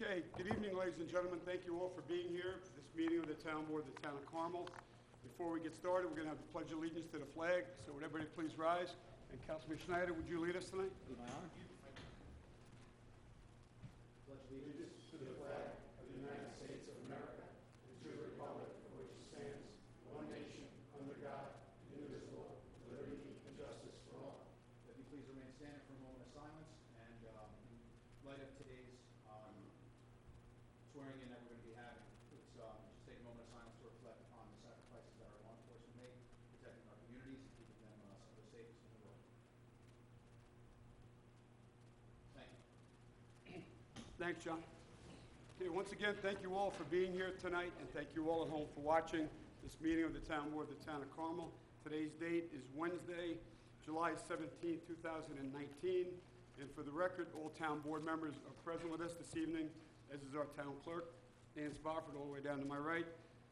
Okay, good evening, ladies and gentlemen. Thank you all for being here for this meeting of the Town Board of the Town of Carmel. Before we get started, we're going to have the Pledge of Allegiance to the flag. So would everybody please rise? And Councilman Schneider, would you lead us tonight? Be my honor. Pledge allegiance to the flag of the United States of America and to the republic for which it stands, one nation, under God, indivisible, with liberty and justice for all. If you please remain standing for a moment of silence, and in light of today's swearing in that we're going to be having, let's just take a moment of silence to reflect upon the sacrifices that our law enforcement made, protecting our communities and keeping them some of the safest in the world. Thank you. Thanks, John. Okay, once again, thank you all for being here tonight, and thank you all at home for watching this meeting of the Town Board of the Town of Carmel. Today's date is Wednesday, July 17, 2019. And for the record, all Town Board members are present with us this evening, as is our Town Clerk, Ann Spofford, all the way down to my right.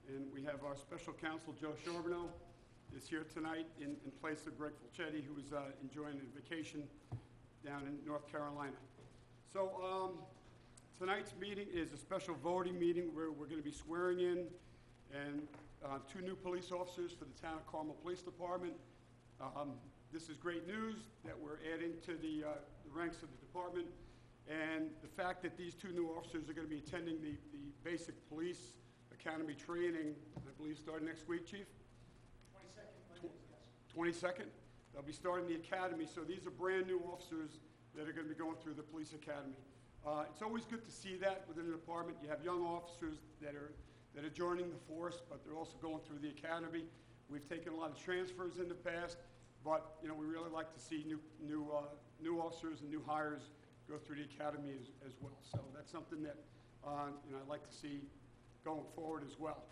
And we have our Special Counsel, Joe Charbonneau, is here tonight in place of Greg Fulchetti, who is enjoying a vacation down in North Carolina. So tonight's meeting is a special voting meeting where we're going to be swearing in and two new police officers for the Town of Carmel Police Department. This is great news that we're adding to the ranks of the department. And the fact that these two new officers are going to be attending the basic police academy training, I believe starting next week, Chief? 22nd, yes. 22nd? They'll be starting the academy. So these are brand new officers that are going to be going through the police academy. It's always good to see that within the department. You have young officers that are joining the force, but they're also going through the academy. We've taken a lot of transfers in the past, but we really like to see new officers and new hires go through the academy as well. So that's something that I'd like to see going forward as well.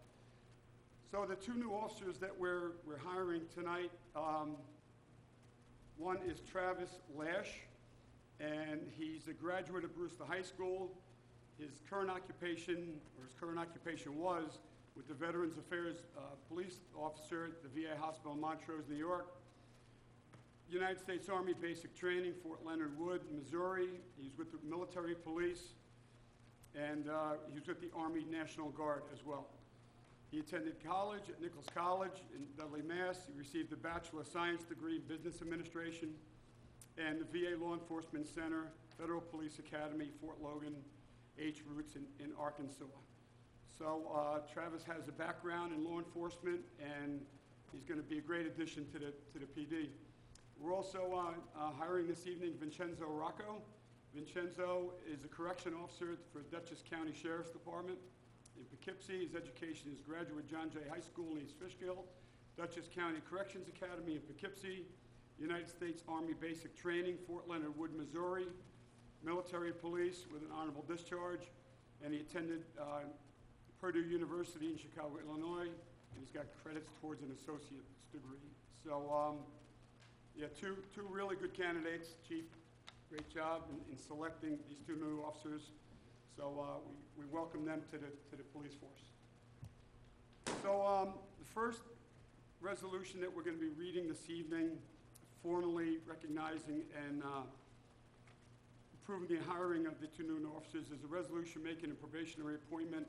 So the two new officers that we're hiring tonight, one is Travis Lash, and he's a graduate of Brewster High School. His current occupation was with the Veterans Affairs Police Officer at the VA Hospital in Montrose, New York. United States Army Basic Training, Fort Leonard Wood, Missouri. He's with the military police, and he's with the Army National Guard as well. He attended college at Nichols College in Dudley, Mass. He received a Bachelor of Science degree in Business Administration and the VA Law Enforcement Center, Federal Police Academy, Fort Logan, H. Roots in Arkansas. So Travis has a background in law enforcement, and he's going to be a great addition to the PD. We're also hiring this evening Vincenzo Rocco. Vincenzo is a correction officer for Dutchess County Sheriff's Department in Poughkeepsie. His education is graduate John Jay High School in East Fishkill, Dutchess County Corrections Academy in Poughkeepsie, United States Army Basic Training, Fort Leonard Wood, Missouri, military police with an honorable discharge, and he attended Purdue University in Chicago, Illinois, and he's got credits towards an associate's degree. So, yeah, two really good candidates. Chief, great job in selecting these two new officers. So we welcome them to the police force. So the first resolution that we're going to be reading this evening, formally recognizing and approving the hiring of the two new officers, is a resolution making a probationary appointment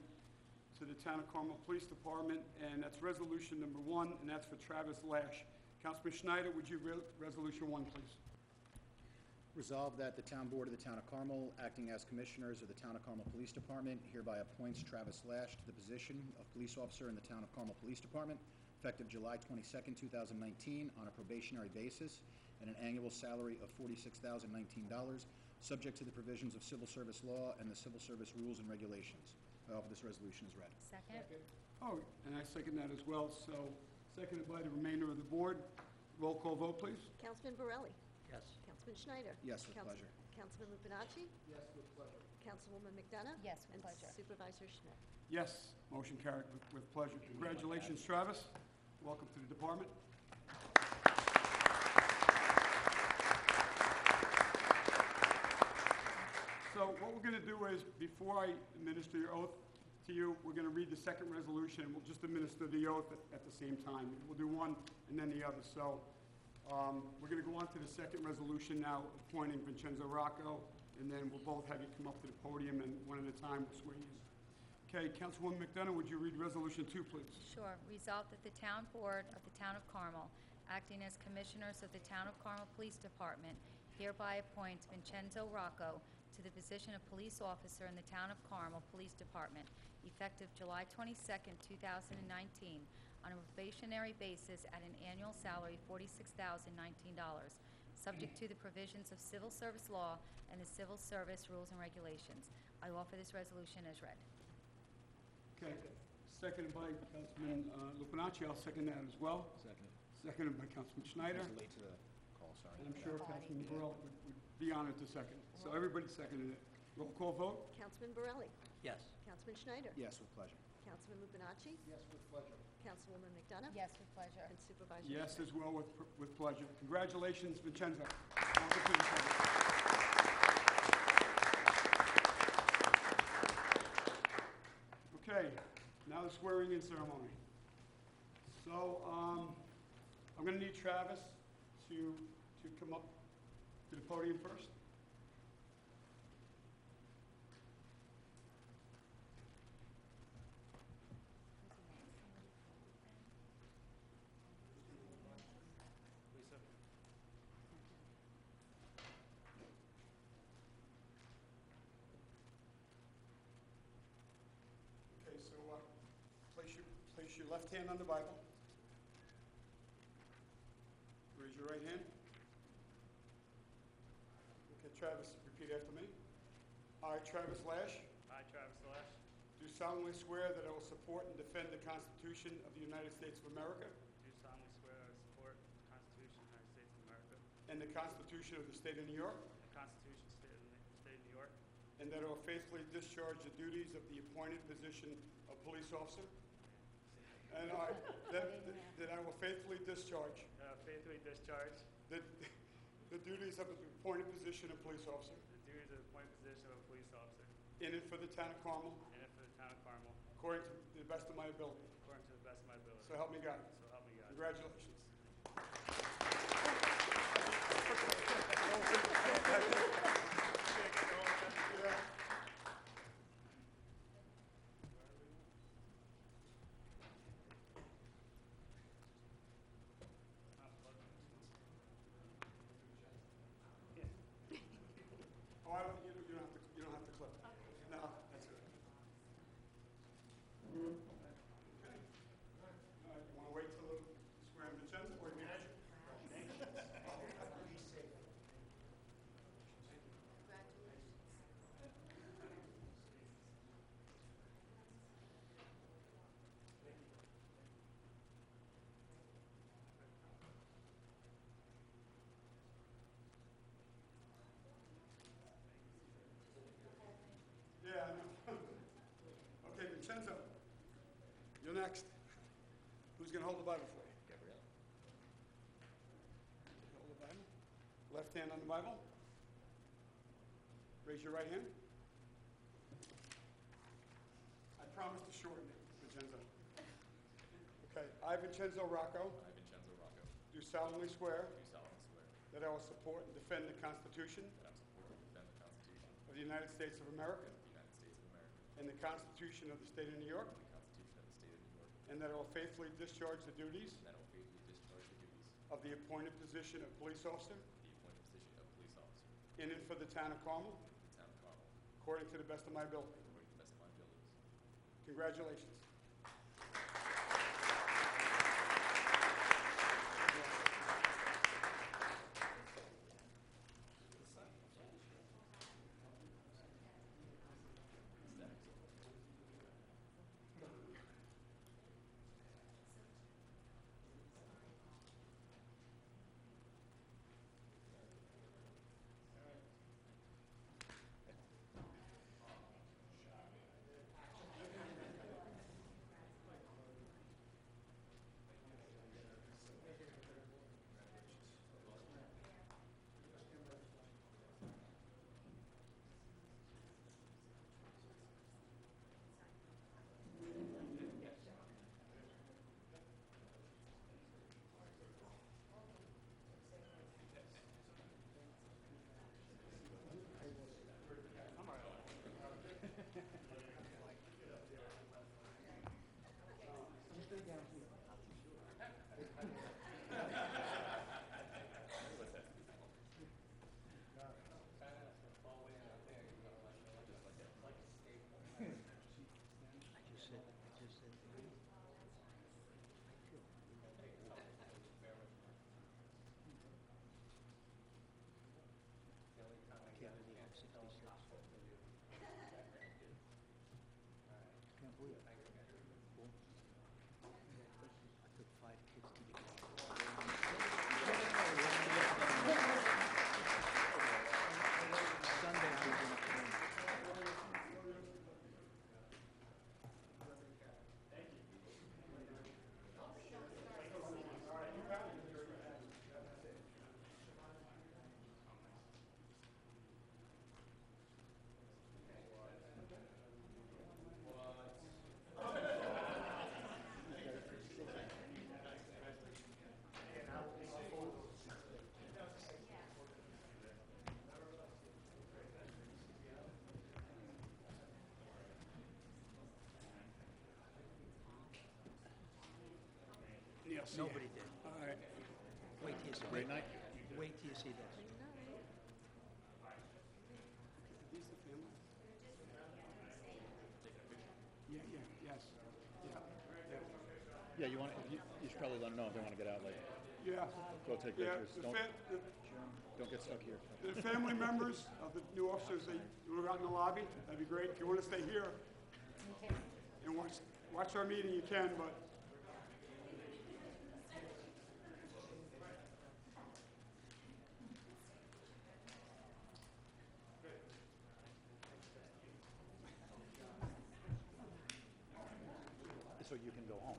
to the Town of Carmel Police Department, and that's resolution number 1, and that's for Travis Lash. Councilman Schneider, would you read Resolution 1, please? Resolved that the Town Board of the Town of Carmel, acting as commissioners of the Town of Carmel Police Department, hereby appoints Travis Lash to the position of police officer in the Town of Carmel Police Department, effective July 22nd, 2019, on a probationary basis at an annual salary of $46,019, subject to the provisions of civil service law and the civil service rules and regulations. I offer this resolution as read. Second. Oh, and I second that as well. So, seconded by the remainder of the board. Roll call vote, please. Councilman Borelli? Yes. Councilman Schneider? Yes, with pleasure. Councilman Lupinacci? Yes, with pleasure. Councilwoman McDonough? Yes, with and pleasure. Supervisor Schmidt? Yes, motion carried with pleasure. Congratulations, Travis. Welcome to the department. So what we're going to do is, before I administer your oath to you, we're going to read the second resolution, and we'll just administer the oath at the same time. We'll do one and then the other. So we're going to go on to the second resolution now, appointing Vincenzo Rocco and then we'll both have you come up to the podium, and one at a time we'll swear you in. Okay, Councilwoman McDonough, would you read Resolution 2, please? Sure. Resolved that the Town Board of the Town of Carmel, acting as Commissioners of the Town of Carmel Police Department, hereby appoints Vincenzo Rocco to the position of Police Officer in the Town of Carmel Police Department, effective July 22nd, 2019, on a probationary basis at an annual salary of $46,019, subject to the provisions of civil service law and the civil service rules and regulations. I offer this resolution as read. Okay, seconded by Councilman Lupinacci. I'll second that as well. Second. Seconded by Councilman Schneider. I was late to the call, sorry. And I'm sure Councilman Burrell would be honored to second. So everybody seconded it. Roll call vote? Councilman Borelli? Yes. Councilman Schneider? Yes, with pleasure. Councilman Lupinacci? Yes, with pleasure. Councilwoman McDonough? Yes, with pleasure. And Supervisor Yes, Wilt? as well, with pleasure. Congratulations, Vincenzo. On to the second. Okay, now the swearing-in ceremony. So, I'm going to need Travis to come up to the podium first. Okay, so place your left hand on the Bible. Raise your right hand. Okay, Travis, repeat after me. I, Travis Lash, I, Travis Lash, do solemnly swear that I will support and defend the Constitution of the United States of America do solemnly swear I will support the Constitution of the United States of America and the Constitution of the State of New York, and the Constitution of the State of New York, and that I will faithfully discharge the duties of the appointed position of police officer. And that I will faithfully discharge faithfully discharge the duties of the appointed position of police officer the duties of the appointed position of a police officer in and for the town of Carmel, in and for the Town of Carmel, according to the best of my ability. according to the best of my ability. So help me God. So help me God. Congratulations. Oh, you don't have to clip. No, that's it. Okay. All right, you want to wait till the swear in Vincenzo or you measure? Yeah, I know. Okay, Vincenzo, you're next. Who's going to hold the Bible for you? Gabrielle. Hold the Bible. Left hand on the Bible. Raise your right hand. I promise to shorten it, Vincenzo. Okay, I, Vincenzo Rocco, I, Vincenzo Rocco, do solemnly swear do solemnly swear that I will support and defend the Constitution that I will support and defend the Constitution of the United States of America of the United States of America and the Constitution of the State of New York, and the Constitution of the State of New York, and that I will faithfully discharge the duties and that I will faithfully discharge the duties of the appointed position of police officer of the appointed position of police officer in and for the town of Carmel, in the Town of Carmel, according to the best of my ability. according to the best of my abilities. Congratulations. See ya. Nobody did. All right. Wait till you see. Great night. Wait till you see this. These the family? Yeah, yes. Yeah, you want, you should probably let them know if they want to get out, like, Yeah. go take Yeah, pictures. Don't get stuck here. the family members of the new officers, who are out in the lobby, that'd be great. If you want to stay here and watch our meeting, you can, but So you can go home.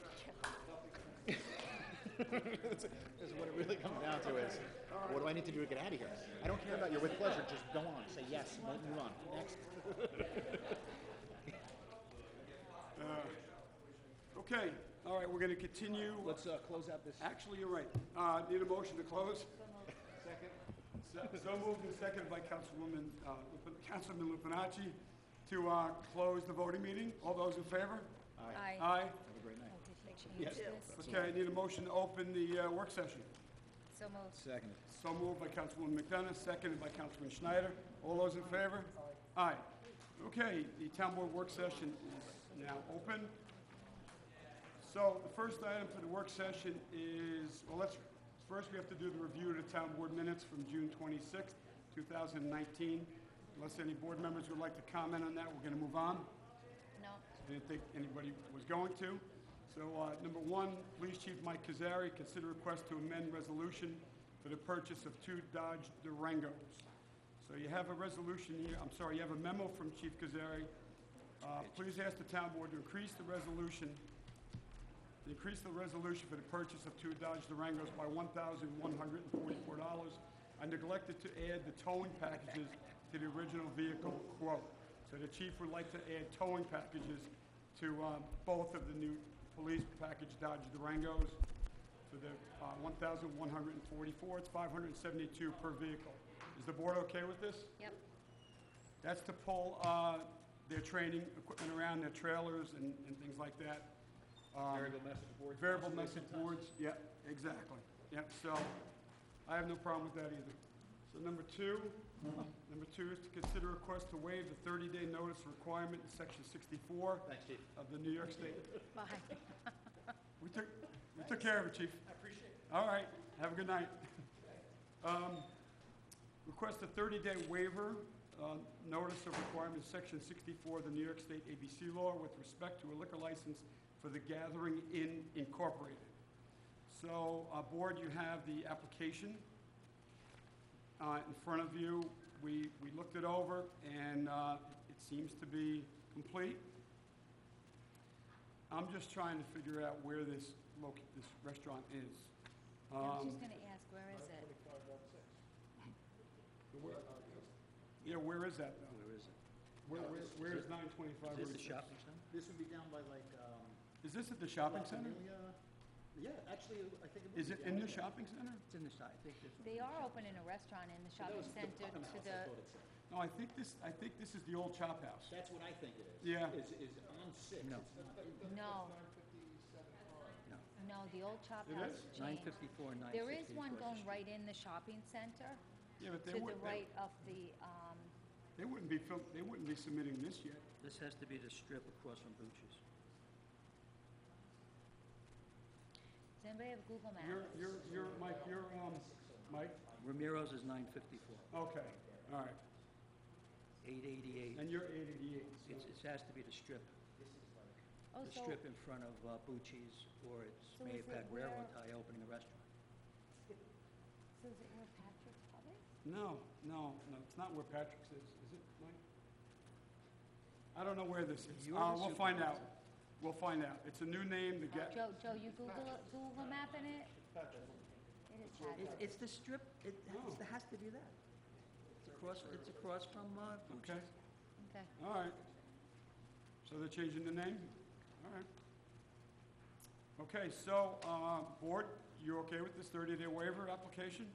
This is what it really comes down to is, what do I need to do to get out of here? I don't care about your with pleasure, just go on, say yes, move on, next. okay. All right, we're going to continue. Let's close out this. Actually, you're right. Need a motion to close? Second. So moved and seconded by Councilman Lupinacci to close the voting meeting. All those in favor? Aye. Aye. Have a great night. Oh, did you change this? Okay, I need a motion to open the work session. So moved. Second. So moved by Councilwoman McDonough, seconded by Councilman Schneider. All those in favor? Aye. Okay, the town board work session is now open. So the first item for the work session is, well, first we have to do the review of the town board minutes from June 26th, 2019. Unless any board members would like to comment on that, we're going to move on. No. Didn't think anybody was going to. So, number one, Police Chief Mike Kazari, consider request to amend resolution for the purchase of 2 Dodge Durangos. So you have a resolution here, you have a memo from Chief Kazari. Please ask the town board to increase the resolution for the purchase of 2 Dodge Durangos by $1,144. I neglected to add the towing packages to the original vehicle quote. So the chief would like to add towing packages to both of the new police package Dodge Durangos for the $1,144. It's $572 per vehicle. Is the board okay with this? Yep. That's to pull their training equipment around, their trailers and things like that. Variable message boards. Variable message boards, yeah, exactly. Yep, so I have no problem with that either. So number two is to consider a request to waive the 30-day notice requirement in section 64 Thanks, Chief. of the New York State. Bye. We took care of it, Chief. I appreciate it. All right, have a good night. Request a 30-day waiver, notice of requirement, section 64 of the New York State ABC law with respect to a liquor license for the Gathering Inn Incorporated. So, board, you have the application in front of you. We looked it over, and it seems to be complete. I'm just trying to figure out where this restaurant is. I was just going to ask, where is it? Where is that, though? Where is it? Where is 925? Is this the shopping center? This would be down by like, Is this at the shopping center? Yeah, actually, I think it would Is be it down in the there. shopping center? It's in the shop, I think this. They are opening a restaurant in the That shopping was the center Puffin to House, I the, thought it said. No, I think this is the old Chop House. That's what I think it is. Yeah. Is on 6. No. It's not. no. No, the old Chop It House is? changed. 954 and 960. There is one going right in the shopping center Yeah, but to the right of the, they wouldn't be submitting this yet. This has to be the strip across from Bucci's. does anybody have Google Maps? Mike? Ramiro's is 954, Okay, all right. 888. And you're 888. It has to be the strip. Oh, The so, strip in front of Bucci's, or it's So is it Mayapack Railroad where- tie opening a restaurant. so is it where Patrick's Pub is? No, it's not where Patrick's is it, Mike? I don't know where this is. You're the We'll find out. supervisor. We'll find out. It's a new name, Joe, you Google mapping it? It is Patrick. It's the strip, it Oh. has to be that. It's across from Bucci's. Okay, Okay. all right. So they're changing the name? All right. Okay, so, board, you okay with this 30-day waiver application?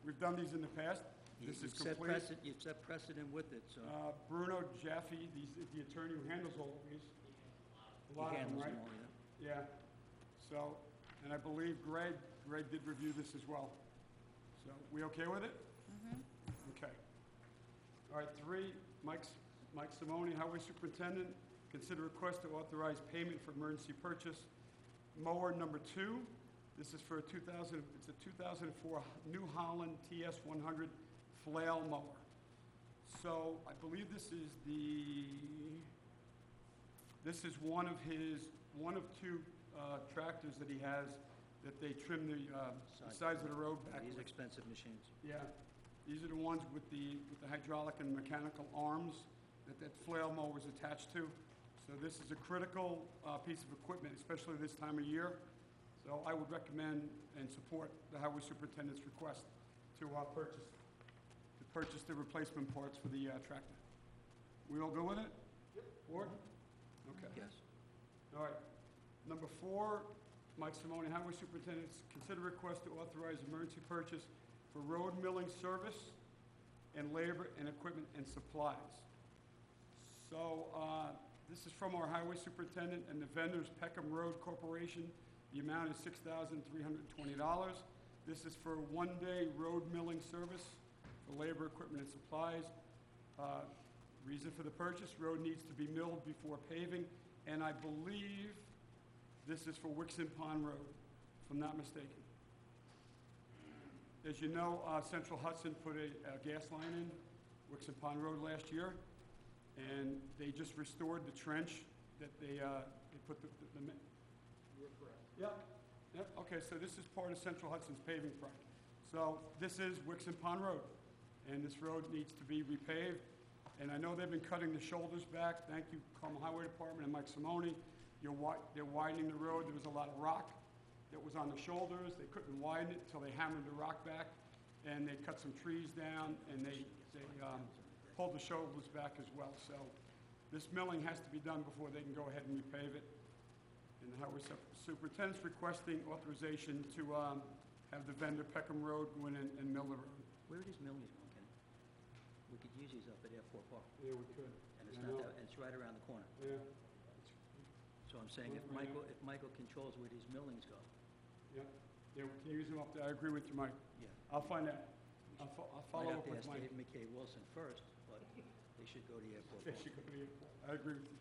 We've done these in the past. This is complete. You've set precedent with it, so Bruno Jaffe, the attorney who handles all of these. A he lot of them, handles right? them all, yeah. Yeah. So And I believe Greg did review this as well. So, we okay with it? Okay. All right, 3, Mike Simone, Highway Superintendent, consider request to authorize payment for emergency purchase. Mower number 2, this is for it's a 2004 New Holland TS 100 flail mower. So I believe this is one of 2 tractors that he has that they trim the sides of the road back These with. expensive machines. Yeah, these are the ones with the hydraulic and mechanical arms that flail mower is attached to. So this is a critical piece of equipment, especially this time of year. So I would recommend and support the highway superintendent's request to purchase the replacement parts for the tractor. We all go with it? Yep. Board? Okay. Yes. All right. Number 4, Mike Simone, Highway Superintendent, consider request to authorize emergency purchase for road milling service and labor and equipment and supplies. So, this is from our Highway Superintendent, and the vendor's Peckham Road Corporation. The amount is $6,320. This is for a one-day road milling service for labor, equipment, and supplies. Reason for the purchase, road needs to be milled before paving, and I believe this is for Wixon Pond Road, if I'm not mistaken. As you know, Central Hudson put a gas line in Wixon Pond Road last year, and they just restored the trench that they put the You're correct. Yep, okay, so this is part of Central Hudson's paving project. So this is Wixon Pond Road, and this road needs to be repaved. And I know they've been cutting the shoulders back. Thank you, Carmel Highway Department and Mike Simone. They're widening the road. There was a lot of rock that was on the shoulders. They couldn't widen it until they hammered the rock back, and they cut some trees down, and they pulled the shoulders back as well. So this milling has to be done before they can go ahead and repave it. And the highway superintendent's requesting authorization to have the vendor Peckham Road go in and mill the road. Where are these millings going, Kenny? We could use these up at Airport Park, Yeah, we could. and it's not that, and it's right around the corner. Yeah, So I'm saying if Michael controls where these millings go, yeah, we can use them up there. I agree with you, Mike. yeah. I'll find out. I'll follow Might up have to with ask Mike. Dave McKay Wilson first, but they should go to the Airport They Park. should go to the airport. I agree with you.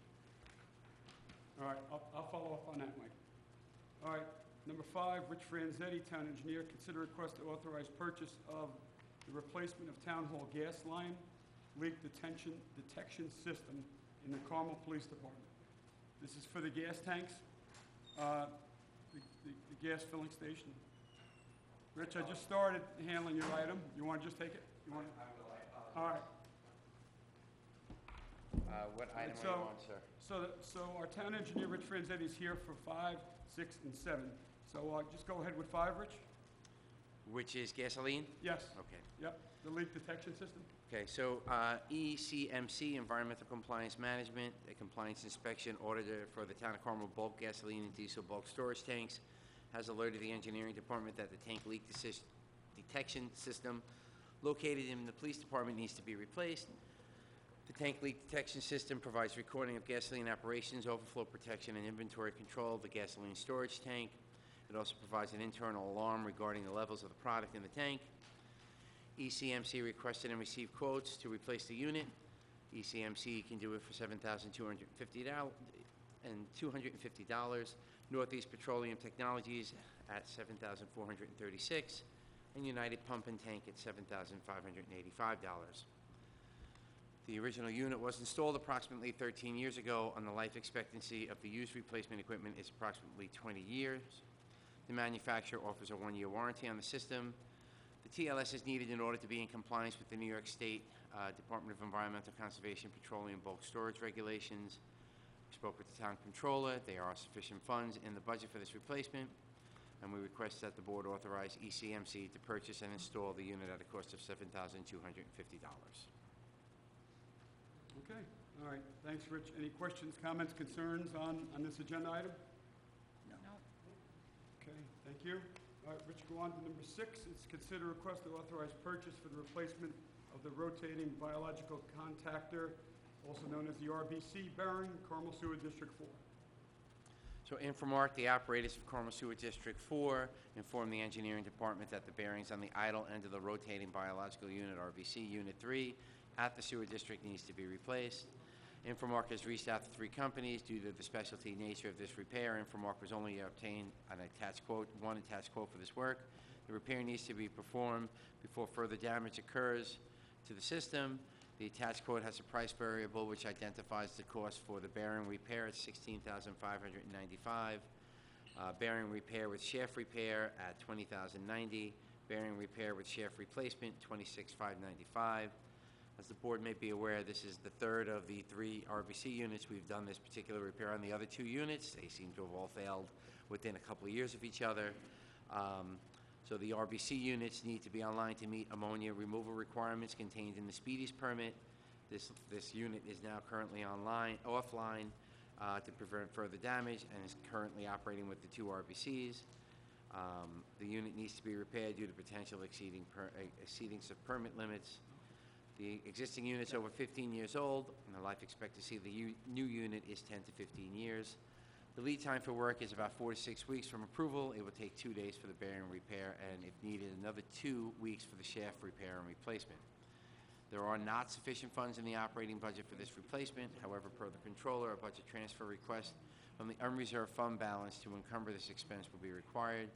All right, I'll follow up on that, Mike. All right, number 5, Rich Franzetti, Town Engineer, consider request to authorize purchase of the replacement of Town Hall gas line leak detection system in the Carmel Police Department. This is for the gas tanks, the gas filling station. Rich, I just started handling your item. You want to just take it? You want? All right. What item are So- you on, sir? So our town engineer, Rich Franzetti, is here for 5, 6, and 7. So just go ahead with 5, Rich? Which is gasoline? Yes. Okay. Yep, the leak detection system. Okay, so ECMC, Environmental Compliance Management, a compliance inspection auditor for the Town of Carmel bulk gasoline and diesel bulk storage tanks, has alerted the engineering department that the tank leak detection system located in the police department needs to be replaced. The tank leak detection system provides recording of gasoline operations, overflow protection, and inventory control of the gasoline storage tank. It also provides an internal alarm regarding the levels of the product in the tank. ECMC requested and received quotes to replace the unit. ECMC can do it for $7,250. Northeast Petroleum Technologies at $7,436, and United Pump and Tank at $7,585. The original unit was installed approximately 13 years ago, and the life expectancy of the used replacement equipment is approximately 20 years. The manufacturer offers a 1-year warranty on the system. The TLS is needed in order to be in compliance with the New York State Department of Environmental Conservation Petroleum Bulk Storage Regulations. We spoke with the town controller. There are sufficient funds in the budget for this replacement, and we request that the board authorize ECMC to purchase and install the unit at a cost of $7,250. Okay, all right. Thanks, Rich. Any questions, comments, concerns on this agenda item? No. Okay, thank you. All right, Rich, go on to number 6. It's consider request to authorize purchase for the replacement of the rotating biological contactor, also known as the RBC bearing, Carmel Sewer District 4. So Infomark, the operators of Carmel Sewer District 4, informed the engineering department that the bearings on the idle end of the rotating biological unit, RBC Unit 3, at the sewer district needs to be replaced. Infomark has reached out to 3 companies. Due to the specialty nature of this repair, Infomark was only obtained one attached quote for this work. The repair needs to be performed before further damage occurs to the system. The attached quote has a price variable which identifies the cost for the bearing repair at $16,595. Bearing repair with shaft repair at $20,090. Bearing repair with shaft replacement, $26,595. As the board may be aware, this is the third of the 3 RBC units. We've done this particular repair on the other 2 units. They seem to have all failed within a couple of years of each other. So the RBC units need to be online to meet ammonia removal requirements contained in the Speedies permit. This unit is now currently offline to prevent further damage and is currently operating with the 2 RBCs. The unit needs to be repaired due to potential exceedings of permit limits. The existing unit's over 15 years old, and the life expectancy of the new unit is 10 to 15 years. The lead time for work is about 4 to 6 weeks from approval. It will take 2 days for the bearing repair, and if needed, another 2 weeks for the shaft repair and replacement. There are not sufficient funds in the operating budget for this replacement. However, per the controller, a budget transfer request from the unreserved fund balance to encumber this expense will be required.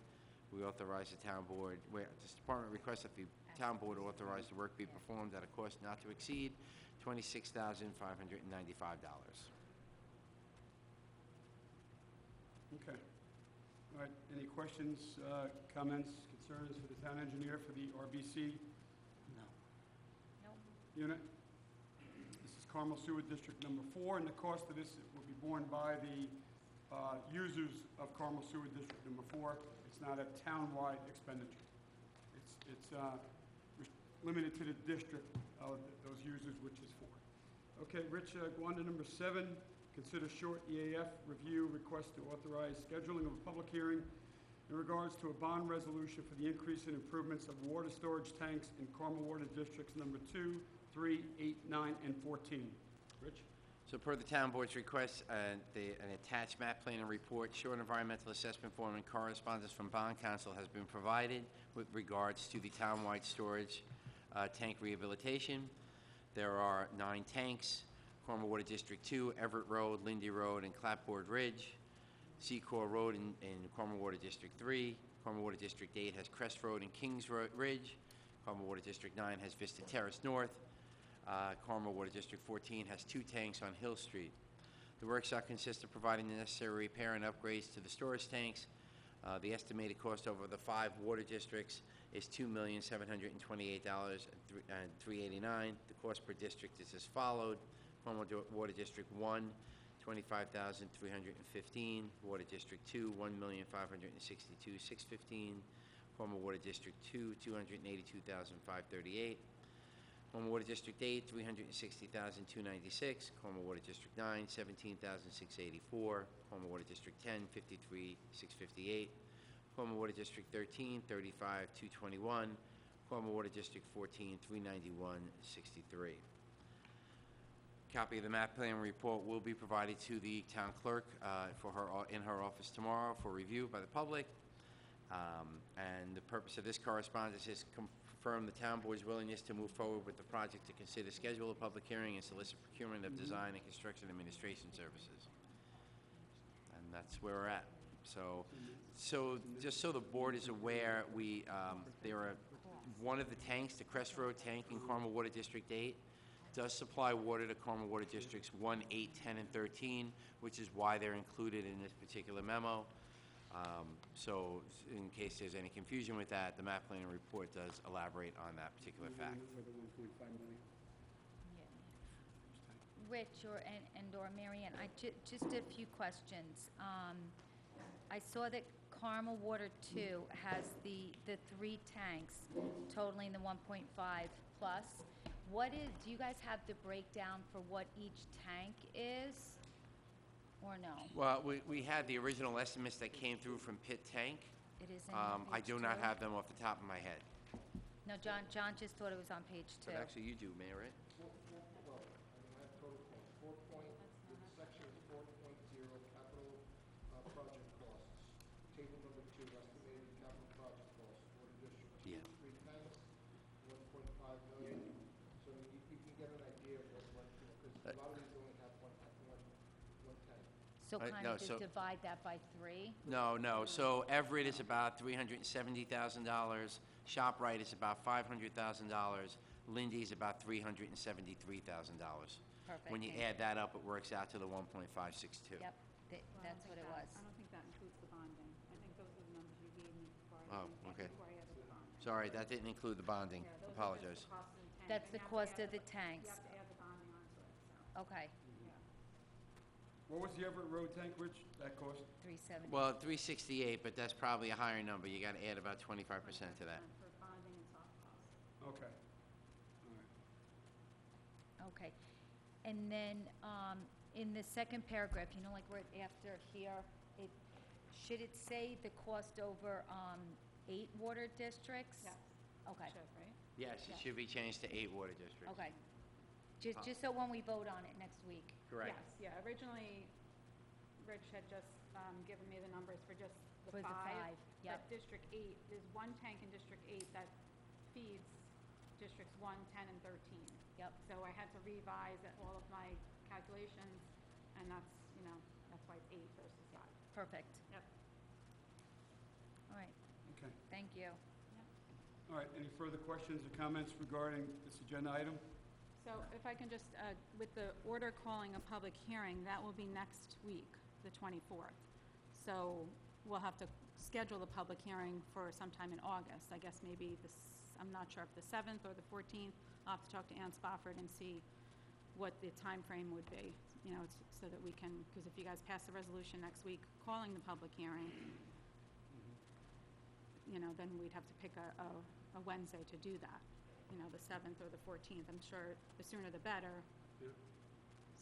We authorize the town board, this department requests that the town board authorize the work be performed at a cost not to exceed $26,595. Okay. All right, any questions, comments, concerns for the town engineer for the RBC No. unit? This is Carmel Sewer District Number 4, and the cost of this will be borne by the users of Carmel Sewer District Number 4. It's not a town-wide expenditure. It's limited to the district of those users, which is 4. Okay, Rich, go on to number 7. Consider short EAF review request to authorize scheduling of a public hearing in regards to a bond resolution for the increase in improvements of water storage tanks in Carmel Water Districts number 2, 3, 8, 9, and 14. Rich? So per the town board's request, an attached map plan and report, short environmental assessment form, and correspondence from bond counsel has been provided with regards to the townwide storage tank rehabilitation. There are 9 tanks: Carmel Water District 2, Everett Road, Lindy Road, and Clapboard Ridge; Secor Road in Carmel Water District 3. Carmel Water District 8 has Crest Road and Kings Ridge. Carmel Water District 9 has Vista Terrace North. Carmel Water District 14 has 2 tanks on Hill Street. The work shall consist of providing the necessary repair and upgrades to the storage tanks. The estimated cost over the 5 water districts is $2,728,389. The cost per district is as followed. Carmel Water District 1, $25,315. Water District 2, $1,562,615. Carmel Water District 2, $282,538. Carmel Water District 8, $360,296. Carmel Water District 9, $17,684. Carmel Water District 10, $53,658. Carmel Water District 13, $35,221. Carmel Water District 14, $391,63. Copy of the map plan report will be provided to the town clerk in her office tomorrow for review by the public. And the purpose of this correspondence is confirm the town board's willingness to move forward with the project to consider schedule a public hearing and solicit procurement of design and construction administration services. And that's where we're at. So just so the board is aware, there are one of the tanks, the Crest Road tank in Carmel Water District 8, does supply water to Carmel Water Districts 1, 8, 10, and 13, which is why they're included in this particular memo. So in case there's any confusion with that, the map plan and report does elaborate on that particular fact. Rich or Mary Ann, just a few questions. I saw that Carmel Water 2 has the 3 tanks totaling the 1.5 plus. Do you guys have the breakdown for what each tank is, or no? Well, we had the original estimates that came through from Pitt Tank. It is in I do page not 2? have them off the top of my head. No, John just thought it was on page 2. But actually, you do, Mayor, right? Well, I have total points. 4 point, the section is 4.0, capital project costs. Table number 2, estimated capital project costs, water district Yeah. 2, 3 tanks, 1.5 million. So you can get an idea of what, because a lot of these only have one tank. So kind no, of just so- divide that by 3? No, no, so Everett is about $370,000, ShopRite is about $500,000, Lindy's about $373,000. Perfect. When you thank add that up, it works out to the 1.562. Yep, that's what it was. I don't think that includes the bonding. I think those are the numbers you gave me before I, Oh, okay. before I added the bonding. Sorry, that didn't include the bonding. Yeah, those are just Apologize. the cost of the tank. That's and the you have to cost add of the tanks. You have to add the bonding onto it, so, Okay, yeah. What was the Everett Road tank, Rich, that cost? 370. Well, 368, but that's probably a higher number. You gotta add about 25% to that. For bonding and soft costs. Okay. All right. Okay. And then, in the second paragraph, you know, like right after here, should it say the cost over, 8 water districts? Yes. Okay, Should, right? Yes, it should be changed to 8 water districts. okay. Just so when we vote on it next week. Correct. Yes, yeah, originally, Rich had just, given me the numbers for just For the the 5. 5, yep. But District 8, there's one tank in District 8 that feeds Districts 1, 10, and 13. Yep. So I had to revise all of my calculations, and that's, that's why it's 8 versus 5. Perfect. Yep. All right, Okay. thank you. All right, any further questions or comments regarding this agenda item? So if I can just, with the order calling a public hearing, that will be next week, the 24th. So we'll have to schedule the public hearing for sometime in August. I guess maybe I'm not sure if the 7th or the 14th. I'll have to talk to Ann Spofford and see what the time frame would be, so that we can, because if you guys pass the resolution next week calling the public hearing, then we'd have to pick a Wednesday to do that, the 7th or the 14th. I'm sure the sooner the better, Yeah.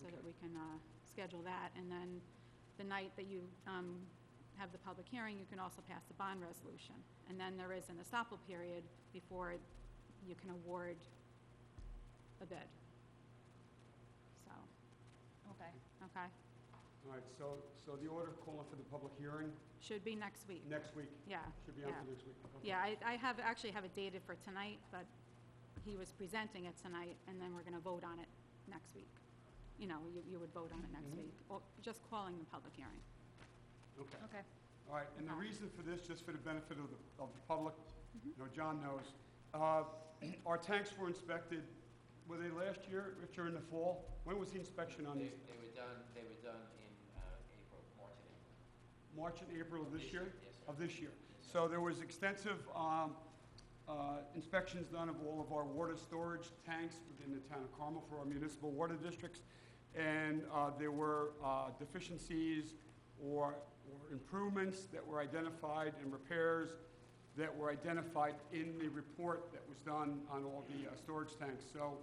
so that we can schedule that. And then the night that you have the public hearing, you can also pass the bond resolution. And then there is an estoppel period before you can award a bid. So, Okay. okay? All right, so the order calling for the public hearing Should be next week. next week? Yeah. Should be on yeah. for next week? Okay. Yeah, I actually have it dated for tonight, but he was presenting it tonight, and then we're going to vote on it next week. You would vote on it next week, or just calling the public hearing. Okay. Okay. All right, and the reason for this, just for the benefit of the public, John knows, our tanks were inspected, were they last year, Richard, in the fall? When was the inspection on They these? were done in April, March and April. March and April of this year? Yes, sir. Of this year. So there was extensive inspections done of all of our water storage tanks within the town of Carmel for our municipal water districts. And there were deficiencies or improvements that were identified and repairs that were identified in the report that was done on all the storage tanks. So